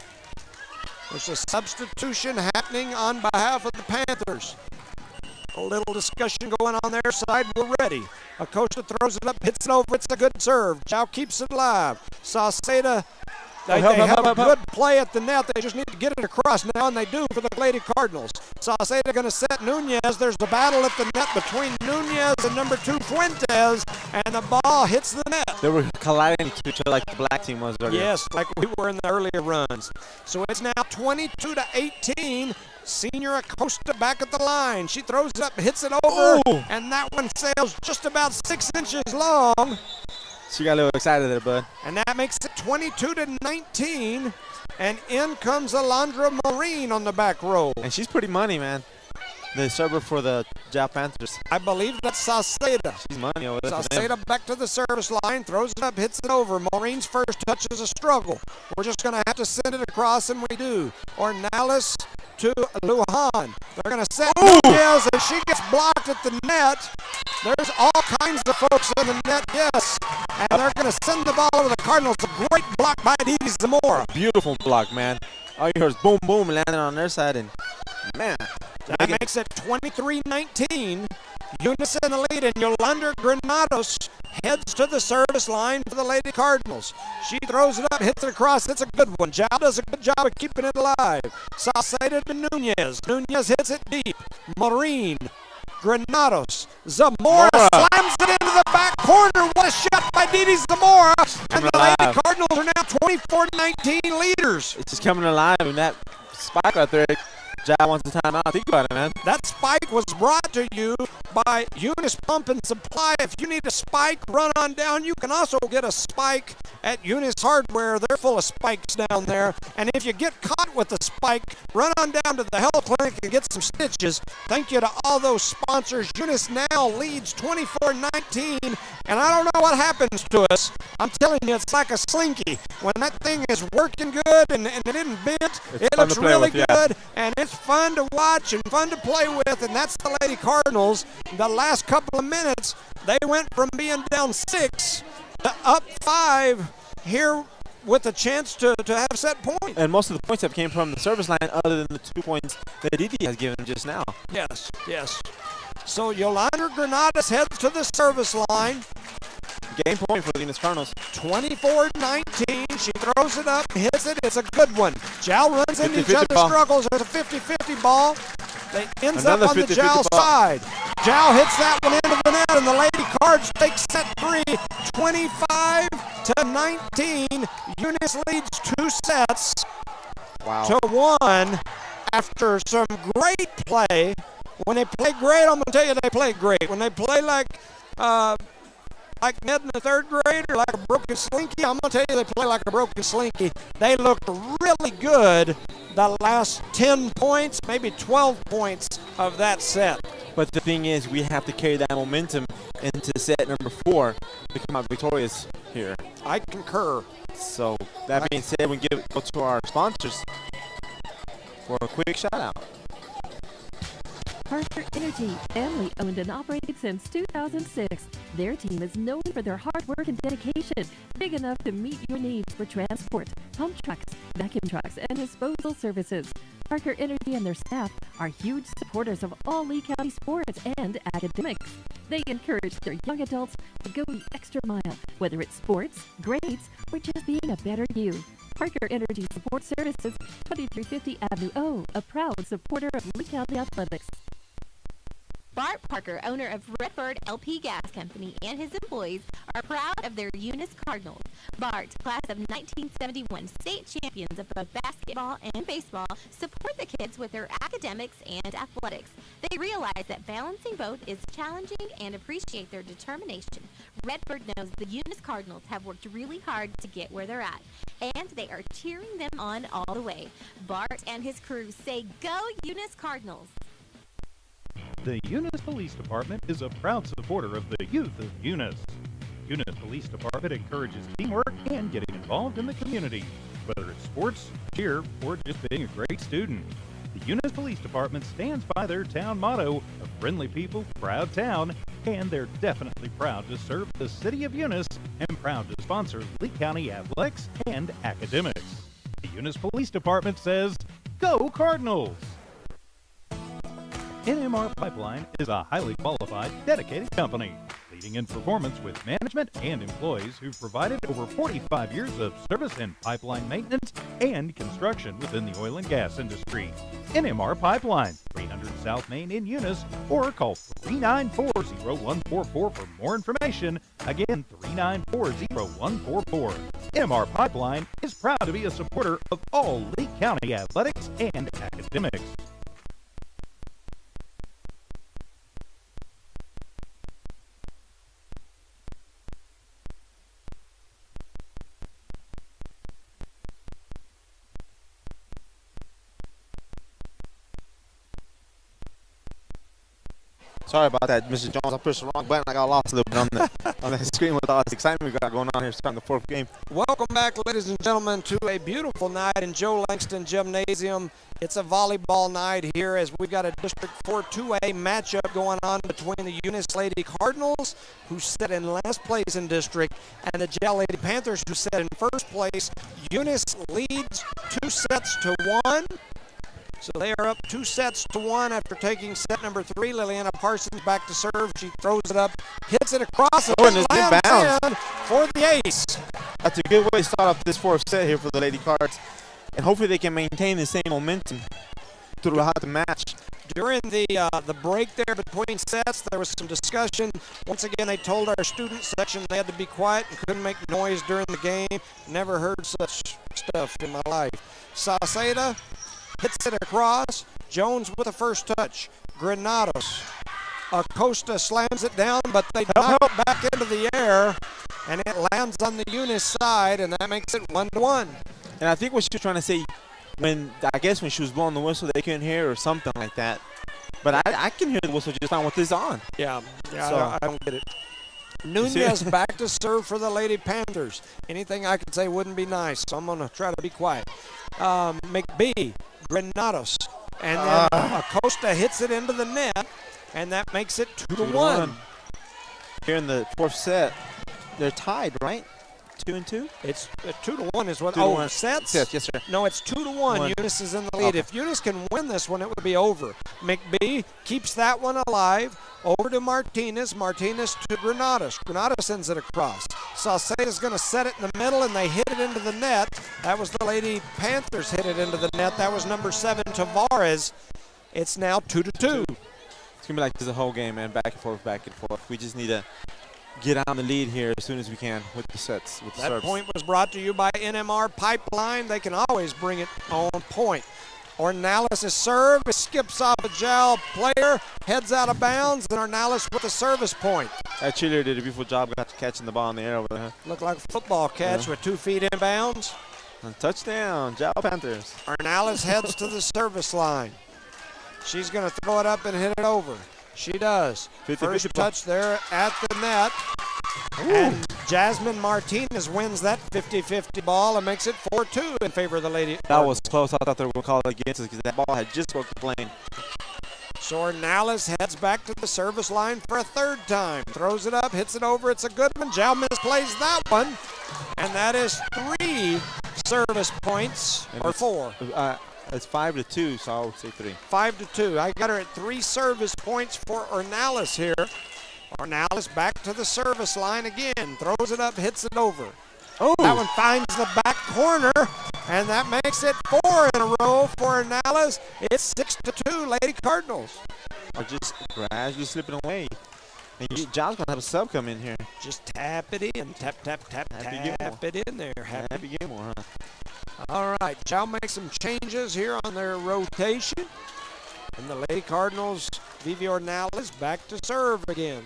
There's a substitution happening on behalf of the Panthers. A little discussion going on their side. We're ready. Acosta throws it up, hits it over. It's a good serve. Jal keeps it alive. Sauceda. They have a good play at the net. They just need to get it across now, and they do for the Lady Cardinals. Sauceda going to set Nunez. There's the battle at the net between Nunez and number 2 Fuentes, and the ball hits the net. They were colliding to each other like the black team was earlier. Yes, like we were in the earlier runs. So it's now 22-18. Senior Acosta back at the line. She throws it up, hits it over, and that one sails just about 6 inches long. She got a little excited there, bud. And that makes it 22-19. And in comes Alondra Marine on the back row. And she's pretty money, man. the server for the Panthers. I believe that's Sauceda. She's money over there for them. Sauceda back to the service line, throws it up, hits it over. Maureen's first touch is a struggle. We're just going to have to send it across, and we do. Ornalis to Lujan. They're going to set Nunez, and she gets blocked at the net. There's all kinds of folks in the net, yes. And they're going to send the ball over the Cardinals. A great block by Edie Zamora. Beautiful block, man. All you hear is boom, boom, landing on their side, and man. That makes it 23-19. Eunice in the lead, and Yolanda Granados heads to the service line for the Lady Cardinals. She throws it up, hits it across. That's a good one. Zhao does a good job of keeping it alive. Sauceda to Nunez. Nunez hits it deep. Maureen, Granados, Zamora slams it into the back corner. What a shot by Didi Zamora. And the Lady Cardinals are now 24-19 leaders. It's just coming alive, and that spike right there, Jai wants the timeout. Think about it, man. That spike was brought to you by Eunice Pump and Supply. If you need a spike, run on down. You can also get a spike at Eunice Hardware. They're full of spikes down there. And if you get caught with a spike, run on down to the health clinic and get some stitches. Thank you to all those sponsors. Eunice now leads 24-19. And I don't know what happens to us. I'm telling you, it's like a slinky. When that thing is working good and it isn't bent, it looks really good. And it's fun to watch and fun to play with. And that's the Lady Cardinals. The last couple of minutes, they went from being down 6 to up 5 here with a chance to have set points. And most of the points have came from the service line other than the 2 points that Didi has given just now. Yes, yes. So Yolanda Granados heads to the service line. Game point for the Eunice Cardinals. 24-19. She throws it up, hits it. It's a good one. Jow runs into each other's struggles. There's a 50-50 ball. They ends up on the Jow side. Jow hits that one into the net, and the Lady Cards take set 3, 25-19. Eunice leads 2 sets to 1 after some great play. When they play great, I'm going to tell you they play great. When they play like Ned in the 3rd grade or like a broken slinky, I'm going to tell you they play like a broken slinky. They looked really good the last 10 points, maybe 12 points of that set. But the thing is, we have to carry that momentum into set number 4 to come out victorious here. I concur. So that being said, we go to our sponsors for a quick shout out. Parker Energy, family owned and operated since 2006. Their team is known for their hard work and dedication, big enough to meet your needs for transport, pump trucks, vacuum trucks, and disposal services. Parker Energy and their staff are huge supporters of all Lee County sports and academics. They encourage their young adults to go the extra mile, whether it's sports, grades, or just being a better you. Parker Energy Support Services, 2350 Avenue O, a proud supporter of Lee County Athletics. Bart Parker, owner of Redbird LP Gas Company, and his employees are proud of their Eunice Cardinals. Bart, class of 1971, state champions of both basketball and baseball, support the kids with their academics and athletics. They realize that balancing both is challenging and appreciate their determination. Redbird knows the Eunice Cardinals have worked really hard to get where they're at, and they are cheering them on all the way. Bart and his crew say, "Go Eunice Cardinals!" The Eunice Police Department is a proud supporter of the youth of Eunice. Eunice Police Department encourages teamwork and getting involved in the community, whether it's sports, cheer, or just being a great student. The Eunice Police Department stands by their town motto of friendly people, proud town, and they're definitely proud to serve the city of Eunice and proud to sponsor Lee County athletics and academics. The Eunice Police Department says, "Go Cardinals!" NMR Pipeline is a highly qualified, dedicated company, leading in performance with management and employees who've provided over 45 years of service in pipeline maintenance and construction within the oil and gas industry. NMR Pipeline, 300 South Main in Eunice, or call 394-0144 for more information. Again, 394-0144. NMR Pipeline is proud to be a supporter of all Lee County athletics and academics. Sorry about that, Mr. Jones. I pushed the wrong button. I got lost a little bit on the screen with all this excitement we got going on here starting the fourth game. Welcome back, ladies and gentlemen, to a beautiful night in Joe Langston Gymnasium. It's a volleyball night here as we've got a District 4 2A matchup going on between the Eunice Lady Cardinals, who sit in last place in district, and the Jell Lady Panthers, who sit in first place. Eunice leads 2-1. So they are up 2-1 after taking set number 3. Liliana Parsons back to serve. She throws it up, hits it across, and it's good bounce in for the ace. That's a good way to start off this fourth set here for the Lady Cards. And hopefully they can maintain the same momentum throughout the match. During the break there between sets, there was some discussion. Once again, they told our student section they had to be quiet and couldn't make noise during the game. Never heard such stuff in my life. Sauceda hits it across. Jones with the first touch. Granados. Acosta slams it down, but they knock it back into the air, and it lands on the Eunice side, and that makes it 1-1. And I think what she was trying to say, I guess when she was blowing the whistle, they couldn't hear or something like that. But I can hear the whistle just fine with this on. Yeah, So- I don't get it. Nunez back to serve for the Lady Panthers. Anything I could say wouldn't be nice, so I'm going to try to be quiet. McBee, Granados, and then Acosta hits it into the net, and that makes it 2-1. Here in the fourth set, they're tied, right? 2-2? It's 2-1 is what. 2-1. Sets? Yes, sir. No, it's 2-1. Eunice is in the lead. Okay. If Eunice can win this one, it would be over. McBee keeps that one alive. Over to Martinez. Martinez to Granados. Granados sends it across. Sauceda's going to set it in the middle, and they hit it into the net. That was the Lady Panthers hit it into the net. That was number 7, Tavares. It's now 2-2. It's going to be like this the whole game, man. Back and forth, back and forth. We just need to get on the lead here as soon as we can with the sets, with the That serves. point was brought to you by NMR Pipeline. They can always bring it on point. Ornalis is serve. It skips off a Jell player, heads out of bounds, and Ornalis with a service point. That cheerleader did a beautiful job catching the ball in the air over there. Looked like a football catch with 2 feet in bounds. And touchdown, Jell Panthers. Ornalis heads to the service line. She's going to throw it up and hit it over. She does. 50-50 First ball. touch there at the net. Ooh. And Jasmine Martinez wins that 50-50 ball and makes it 4-2 in favor of the Lady. That was close. I thought they were going to call it against us because that ball had just broke the plane. So Ornalis heads back to the service line for a third time. Throws it up, hits it over. It's a good one. Jell misplays that one. And that is 3 service points, And or it's- 4. It's 5-2, so I would say 3. 5-2. I got her at 3 service points for Ornalis here. Ornalis back to the service line again. Throws it up, hits it over. Oh, That one finds the back corner, and that makes it 4 in a row for Ornalis. It's 6-2, Lady Cardinals. are just gradually slipping away. And John's going to have a sub come in here. Just tap it in. Tap, tap, tap, Happy tap it in there. Happy game more, huh? All right, Jell makes some changes here on their rotation. And the Lady Cardinals, Vivi Ornalis back to serve again.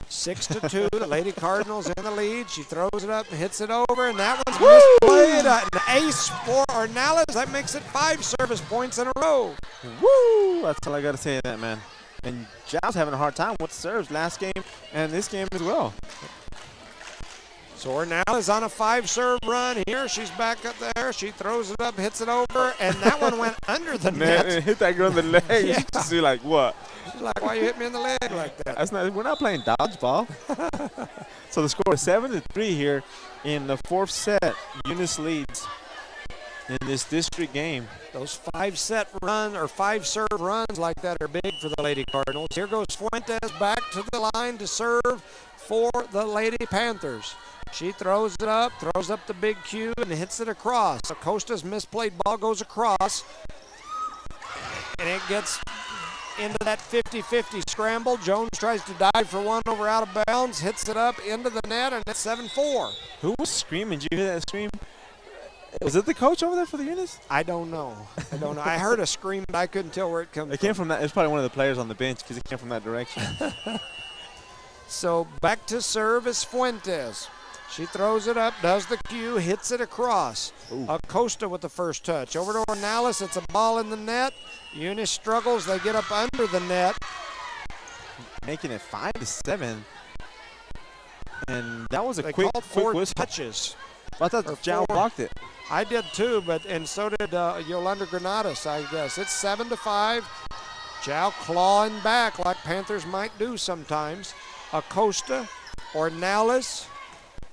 6-2, the Lady Cardinals in the lead. She throws it up and hits it over, and that one's misplayed. An ace for Ornalis. That makes it 5 service points in a row. Woo! That's all I got to say to that, man. And Giles having a hard time with serves last game and this game as well. So Ornalis on a 5-serve run here. She's back up there. She throws it up, hits it over, and that one went under the Man, net. it hit that girl in the leg. Yeah. You just be like, what? She's like, why you hit me in the leg like that? That's not. We're not playing dodgeball. So the score is 7-3 here in the fourth set. Eunice leads in this district game. Those 5-set run or 5-serve runs like that are big for the Lady Cardinals. Here goes Fuentes back to the line to serve for the Lady Panthers. She throws it up, throws up the big cue, and hits it across. Acosta's misplayed ball goes across, and it gets into that 50-50 scramble. Jones tries to dive for one over out of bounds, hits it up into the net, and it's 7-4. Who was screaming? Did you hear that scream? Was it the coach over there for the Eunice? I don't know. I heard a scream, but I couldn't tell where it comes It came from that. It's probably one of the players on the bench because it came from that direction. So back to serve is Fuentes. She throws it up, does the cue, hits it across. Ooh. Acosta with the first touch. Over to Ornelas. It's a ball in the net. Eunice struggles. They get up under the net. Making it 5-7. And that was a They quick called 4 whistle. touches. I thought or Jao 4. blocked it. I did too, and so did Yolanda Granados, I guess. It's 7-5. Jao clawing back like Panthers might do sometimes. Acosta, Ornelas,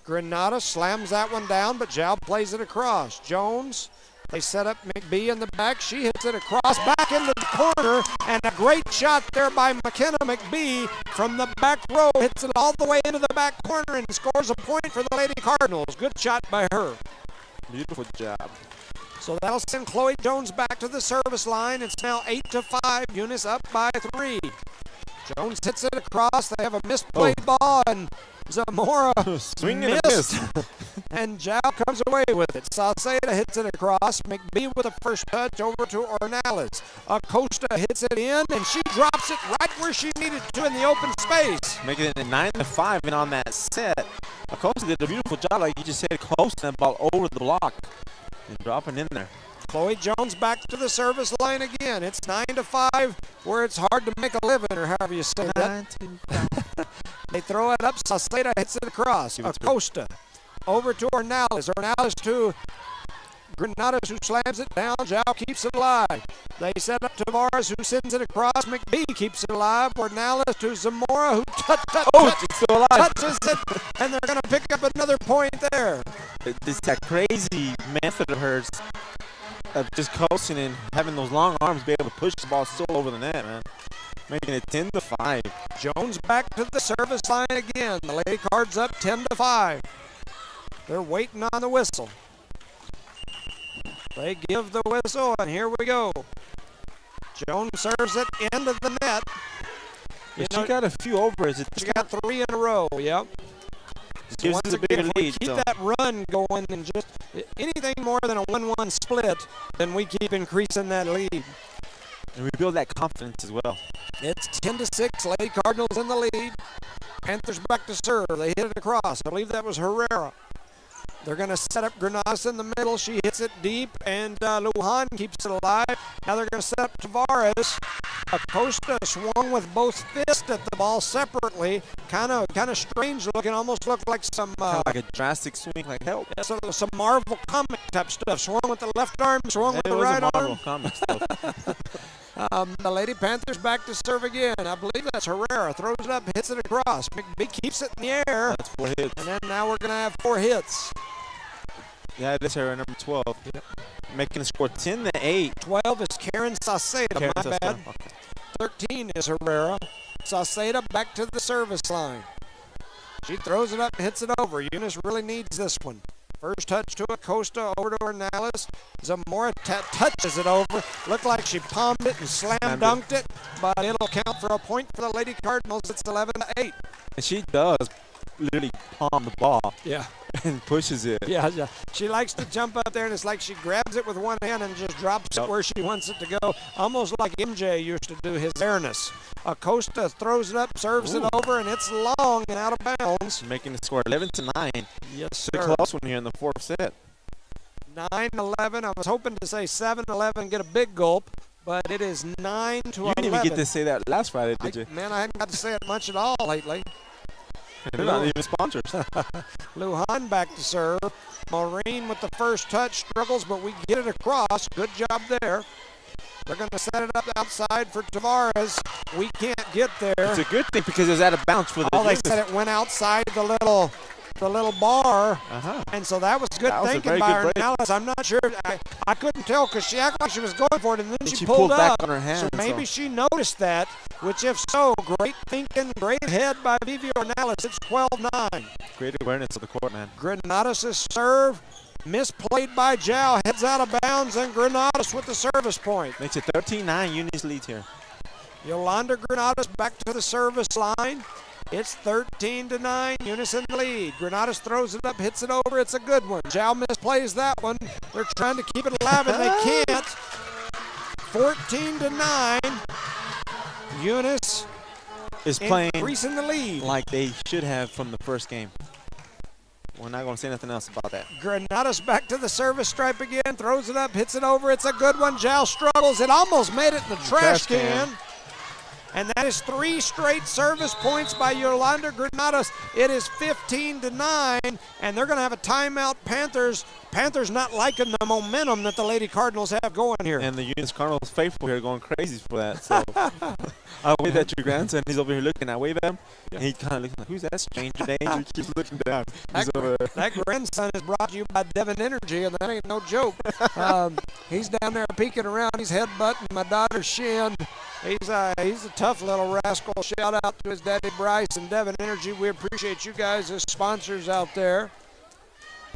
Granados slams that one down, but Jao plays it across. Jones, they set up McBee in the back. She hits it across, back into the corner, and a great shot there by McKenna McBee from the back row. Hits it all the way into the back corner and scores a point for the Lady Cardinals. Good shot by her. Beautiful job. So that'll send Chloe Jones back to the service line. It's now 8-5. Eunice up by 3. Jones hits it across. They have a misplayed ball, and Zamora Swing and a missed. miss. And Jao comes away with it. Sauceda hits it across. McBee with a first touch over to Ornelas. Acosta hits it in, and she drops it right where she needed to in the open space. Making it 9-5, and on that set, Acosta did a beautiful job, like you just said, coasting that ball over the block and dropping in there. Chloe Jones back to the service line again. It's 9-5, where it's hard to make a living, or however you say that. They throw it up. Sauceda hits it across. Acosta over to Ornelas. Ornelas to Granados, who slams it down. Jao keeps it alive. They set up Tavares, who sends it across. McBee keeps it alive. Ornelas to Zamora, who It's still alive. touches it, and they're going to pick up another point there. It's that crazy method of hers of just coasting and having those long arms be able to push the ball still over the net, man. Making it 10-5. Jones back to the service line again. The Lady Cards up 10-5. They're waiting on the whistle. They give the whistle, and here we go. Jones serves it into the net. She got a few overs. She got 3 in a row, yep. Gives Once us a bigger again, if we lead. keep So. that run going and just anything more than a 1-1 split, then we keep increasing that lead. And we build that confidence as well. It's 10-6. Lady Cardinals in the lead. Panthers back to serve. They hit it across. I believe that was Herrera. They're going to set up Granados in the middle. She hits it deep, and Lujan keeps it alive. Now they're going to set up Tavares. Acosta swung with both fists at the ball separately. Kind of strange looking. Almost looked like some Like a drastic swing, like help. some Marvel comic type stuff. Swung with the left arm, swung with It the was right a Marvel arm. comic stuff. The Lady Panthers back to serve again. I believe that's Herrera. Throws it up, hits it across. McBee keeps it in the air. That's 4 hits. And then now we're going to have 4 hits. Yeah, this her number 12. Yep. Making the score 10-8. 12 is Karen Sauceda, my bad. Okay. 13 is Herrera. Sauceda back to the service line. She throws it up, hits it over. Eunice really needs this one. First touch to Acosta, over to Ornelas. Zamora touches it over. Looked like she palmed it and slam dunked it, but it'll count for a point for the Lady Cardinals. It's 11-8. And she does literally palm the ball Yeah. and pushes it. Yeah. She likes to jump up there, and it's like she grabs it with one hand and just drops it where she wants it to go, almost like MJ used to do his airness. Acosta throws it up, serves it over, and it's long and out of bounds. Making the score 11-9. Yes, It's sir. a close one here in the 4th set. 9-11. I was hoping to say 7-11, get a big gulp, but it is 9-11. You didn't even get to say that last Friday, did you? Man, I haven't got to say it much at all lately. They're not even sponsors. Lujan back to serve. Maureen with the first touch struggles, but we get it across. Good job there. They're going to set it up outside for Tavares. We can't get there. It's a good thing because it was out of bounds for the Oh, they Eunice. said it went outside the little bar. And so that was good That was a thinking very by good break. Ornelas. I'm not sure. I couldn't tell because she acted like she was going for it, and then And she she pulled pulled back up. on her hand, So maybe so- she noticed that, which if so, great thinking, great head by Vivi Ornelas. It's 12-9. Great awareness of the court, man. Granados' serve, misplayed by Jao, heads out of bounds, and Granados with the service point. Makes it 13-9. Eunice leads here. Yolanda Granados back to the service line. It's 13-9, Eunice in the lead. Granados throws it up, hits it over. It's a good one. Jao misplays that one. They're trying to keep it alive, and they can't. 14-9. Eunice Is playing increasing the lead. like they should have from the first game. we're not going to say nothing else about that. Granados back to the service stripe again, throws it up, hits it over. It's a good one. Jal struggles. It almost made it in the trash can. And that is 3 straight service points by Yolanda Granados. It is 15-9, and they're going to have a timeout. Panthers not liking the momentum that the Lady Cardinals have going here. And the Eunice Cardinals faithful here going crazy for that. So I wave at your grandson. He's over here looking. I wave at him, and he kind of looking like, who's that stranger danger? He keeps looking down. He's over there. That grandson is brought to you by Devon Energy, and that ain't no joke. He's down there peeking around. He's headbutting my daughter's shin. He's a tough little rascal. Shout out to his daddy Bryce and Devon Energy. We appreciate you guys as sponsors out there.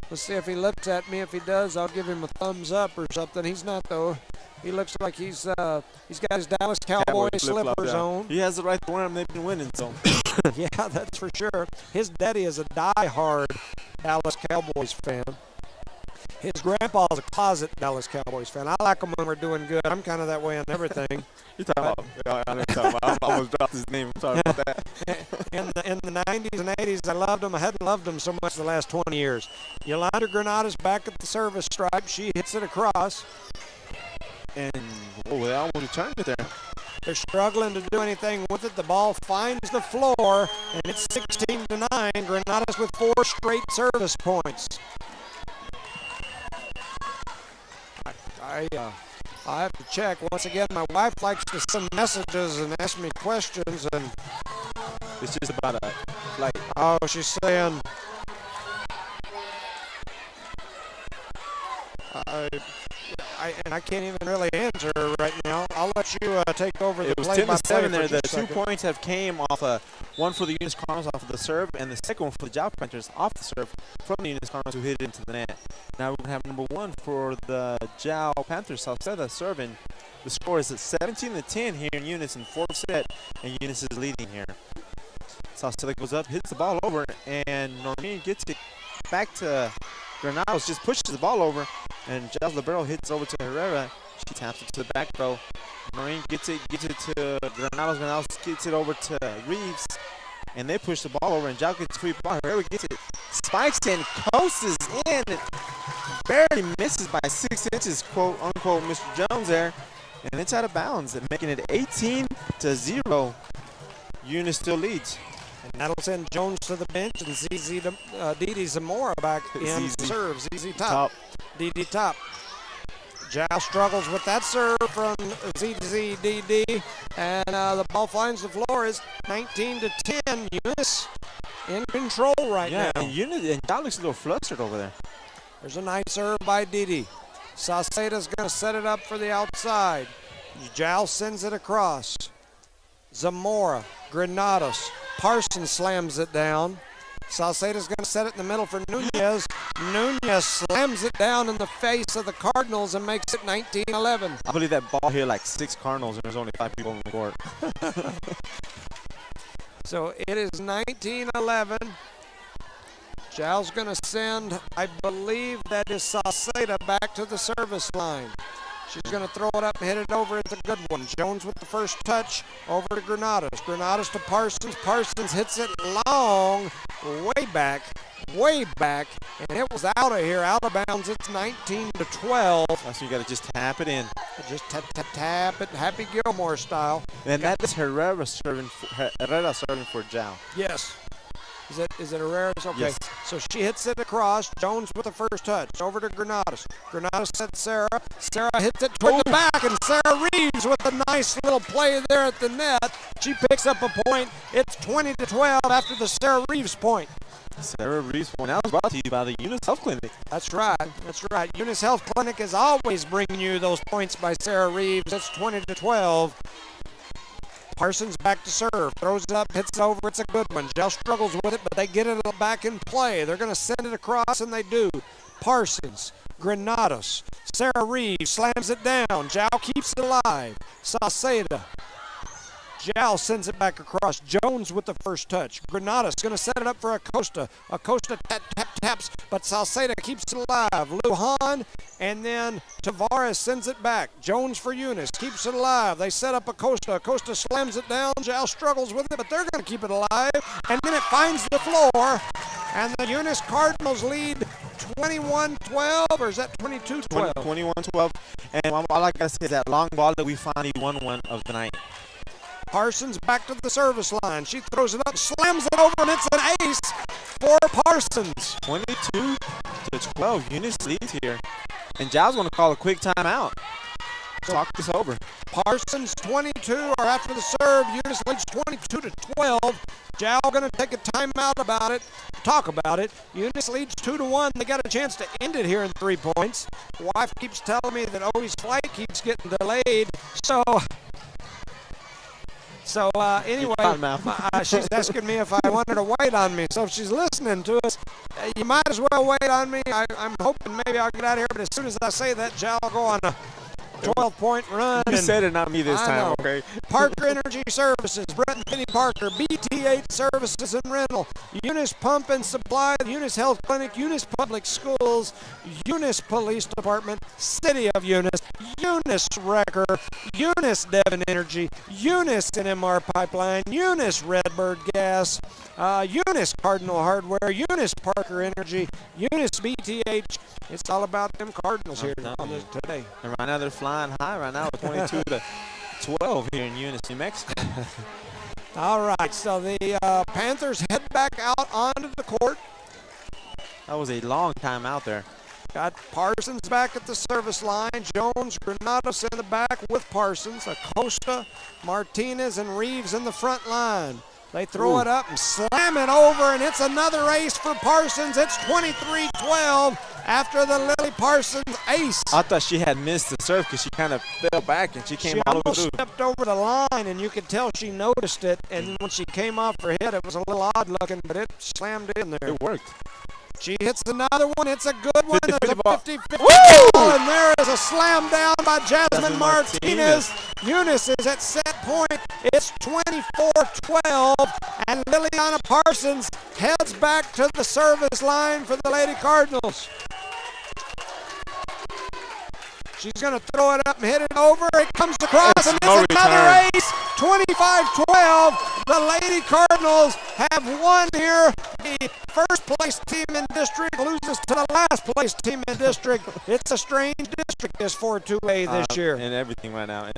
Let's see if he looks at me. If he does, I'll give him a thumbs up or something. He's not, though. He looks like he's got his Dallas Cowboy slippers on. He has the right to wear them. They've been winning, so. Yeah, that's for sure. His daddy is a die-hard Dallas Cowboys fan. His grandpa is a closet Dallas Cowboys fan. I like them when we're doing good. I'm kind of that way on everything. You're talking about, I almost dropped his name. I'm sorry about that. In the 90s and 80s, I loved them. I hadn't loved them so much the last 20 years. Yolanda Granados back at the service stripe. She hits it across. And, they almost returned it there. They're struggling to do anything with it. The ball finds the floor, and it's 16-9. Granados with 4 straight service points. I have to check. Once again, my wife likes to send messages and ask me questions, and it's just about a flight. Oh, she's saying I can't even really answer her right now. I'll let you take over the play-by-play. It was 10-7 there. The 2 second. points have came off one for the Eunice Cardinals off of the serve, and the second one for the Jal Panthers off the serve from the Eunice Cardinals who hit it into the net. Now we're going to have number 1 for the Jal Panthers, Salceda serving. The score is at 17-10 here in Eunice in 4th set, and Eunice is leading here. Salceda goes up, hits the ball over, and Noreen gets it back to Granados, just pushes the ball over, and Jazz Libero hits over to Herrera. She taps it to the back row. Noreen gets it to Granados. Granados gets it over to Reeves, and they push the ball over, and Jal gets free ball. Herrera gets it, spikes and coasts in. It barely misses by 6 inches, quote unquote, Mr. Jones there, and it's out of bounds, and making it 18-0. Eunice still leads. And that'll send Jones to the bench, and Didi Zamora back in serve. ZZ top. Didi top. Jal struggles with that serve from ZZDD, and the ball finds the floor. Is 19-10. Eunice in control right now. Yeah, and Jal looks a little flustered over there. There's a nice serve by Didi. Sauceda's going to set it up for the outside. Jal sends it across. Zamora, Granados. Parsons slams it down. Sauceda's going to set it in the middle for Nunez. Nunez slams it down in the face of the Cardinals and makes it 19-11. I believe that ball hit like 6 Cardinals, and there's only 5 people on the court. So it is 19-11. Jal's going to send, I believe that is Sauceda, back to the service line. She's going to throw it up, hit it over. It's a good one. Jones with the first touch over to Granados. Granados to Parsons. Parsons hits it long, way back, and it was out of here, out of bounds. It's 19-12. So you got to just tap it in. Just tap it, Happy Gilmore style. And that is Herrera serving for Jal. Yes. Is it Herrera's? Okay. Yes. So she hits it across. Jones with the first touch. Over to Granados. Granados sets Sarah. Sarah hits it toward the back, and Sarah Reeves with a nice little play there at the net. She picks up a point. It's 20-12 after the Sarah Reeves point. Sarah Reeves point. That was brought to you by the Eunice Health Clinic. That's right. That's right. Eunice Health Clinic is always bringing you those points by Sarah Reeves. It's 20-12. Parsons back to serve, throws it up, hits it over. It's a good one. Jal struggles with it, but they get it back in play. They're going to send it across, and they do. Parsons, Granados, Sarah Reeves slams it down. Jal keeps it alive. Sauceda. Jal sends it back across. Jones with the first touch. Granados going to set it up for Acosta. Acosta taps, but Sauceda keeps it alive. Lujan, and then Tavares sends it back. Jones for Eunice, keeps it alive. They set up Acosta. Acosta slams it down. Jal struggles with it, but they're going to keep it alive. And then it finds the floor. And the Eunice Cardinals lead 21-12, or is that 22-12? 21-12. And all I got to say is that long ball that we finally won one of the night. Parsons back to the service line. She throws it up, slams it over, and it's an ace for Parsons. 22-12. Eunice leads here. And Giles going to call a quick timeout. Talk this over. Parsons 22 are after the serve. Eunice leads 22-12. Jal going to take a timeout about it, talk about it. Eunice leads 2-1. They got a chance to end it here in 3 points. Wife keeps telling me that Obi's flight keeps getting delayed. So anyway, she's asking me if I want her to wait on me. So if she's listening to us, you might as well wait on me. I'm hoping maybe I'll get out of here. But as soon as I say that, Jal will go on a 12-point run. You said it, not me this time, okay? Parker Energy Services, Brett and Penny Parker, BT8 Services and Rental, Eunice Pump and Supply, Eunice Health Clinic, Eunice Public Schools, Eunice Police Department, City of Eunice, Eunice Wrecker, Eunice Devon Energy, Eunice NMR Pipeline, Eunice Redbird Gas, Eunice Cardinal Hardware, Eunice Parker Energy, Eunice BTH. It's all about them Cardinals here on this today. And right now they're flying high right now, 22-12 here in Eunice, New Mexico. All right, so the Panthers head back out onto the court. That was a long time out there. Got Parsons back at the service line. Jones, Granados in the back with Parsons. Acosta, Martinez, and Reeves in the front line. They throw it up and slam it over, and it's another ace for Parsons. It's 23-12 after the Lily Parsons ace. I thought she had missed the serve because she kind of fell back and she came all over through. She almost stepped over the line, and you could tell she noticed it. And when she came off her head, it was a little odd looking, but it slammed in there. It worked. She hits another one. It's a good one. There's a 50-50 Woo! ball, and there is a slam down by Jasmine Martinez. Eunice is at set point. It's 24-12, and Liliana Parsons heads back to the service line for the Lady Cardinals. She's going to throw it up and hit it over. It comes across, and it's another ace. 25-12. The Lady Cardinals have won here. The first place team in district loses to the last place team in district. It's a strange district, this 4-2A this year. And everything right now,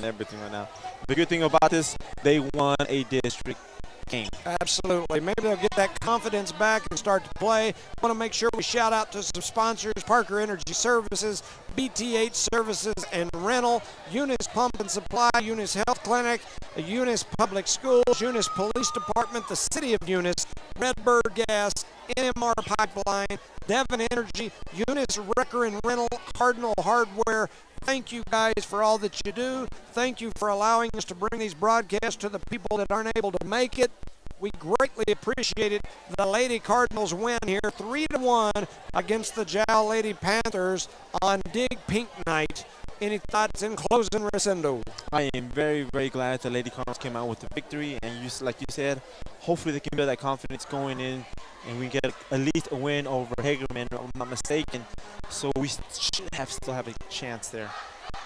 The good thing about this, they won a district game. Absolutely. Maybe they'll get that confidence back and start to play. I want to make sure we shout out to some sponsors: Parker Energy Services, BT8 Services and Rental, Eunice Pump and Supply, Eunice Health Clinic, Eunice Public Schools, Eunice Police Department, the City of Eunice, Redbird Gas, NMR Pipeline, Devon Energy, Eunice Wrecker and Rental, Cardinal Hardware. Thank you guys for all that you do. Thank you for allowing us to bring these broadcasts to the people that aren't able to make it. We greatly appreciate it. The Lady Cardinals win here 3-1 against the Jal Lady Panthers on Dig Pink Night. Any thoughts in closing, Rosendo? I am very, very glad the Lady Cardinals came out with the victory. And like you said, hopefully they can build that confidence going in and we get at least a win over Hagerman, if I'm not mistaken. So we should still have a chance there.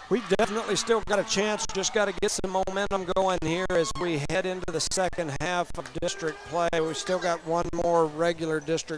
We definitely still got a chance. Just got to get some momentum going here as we head into the second half of district play. We still got one more regular district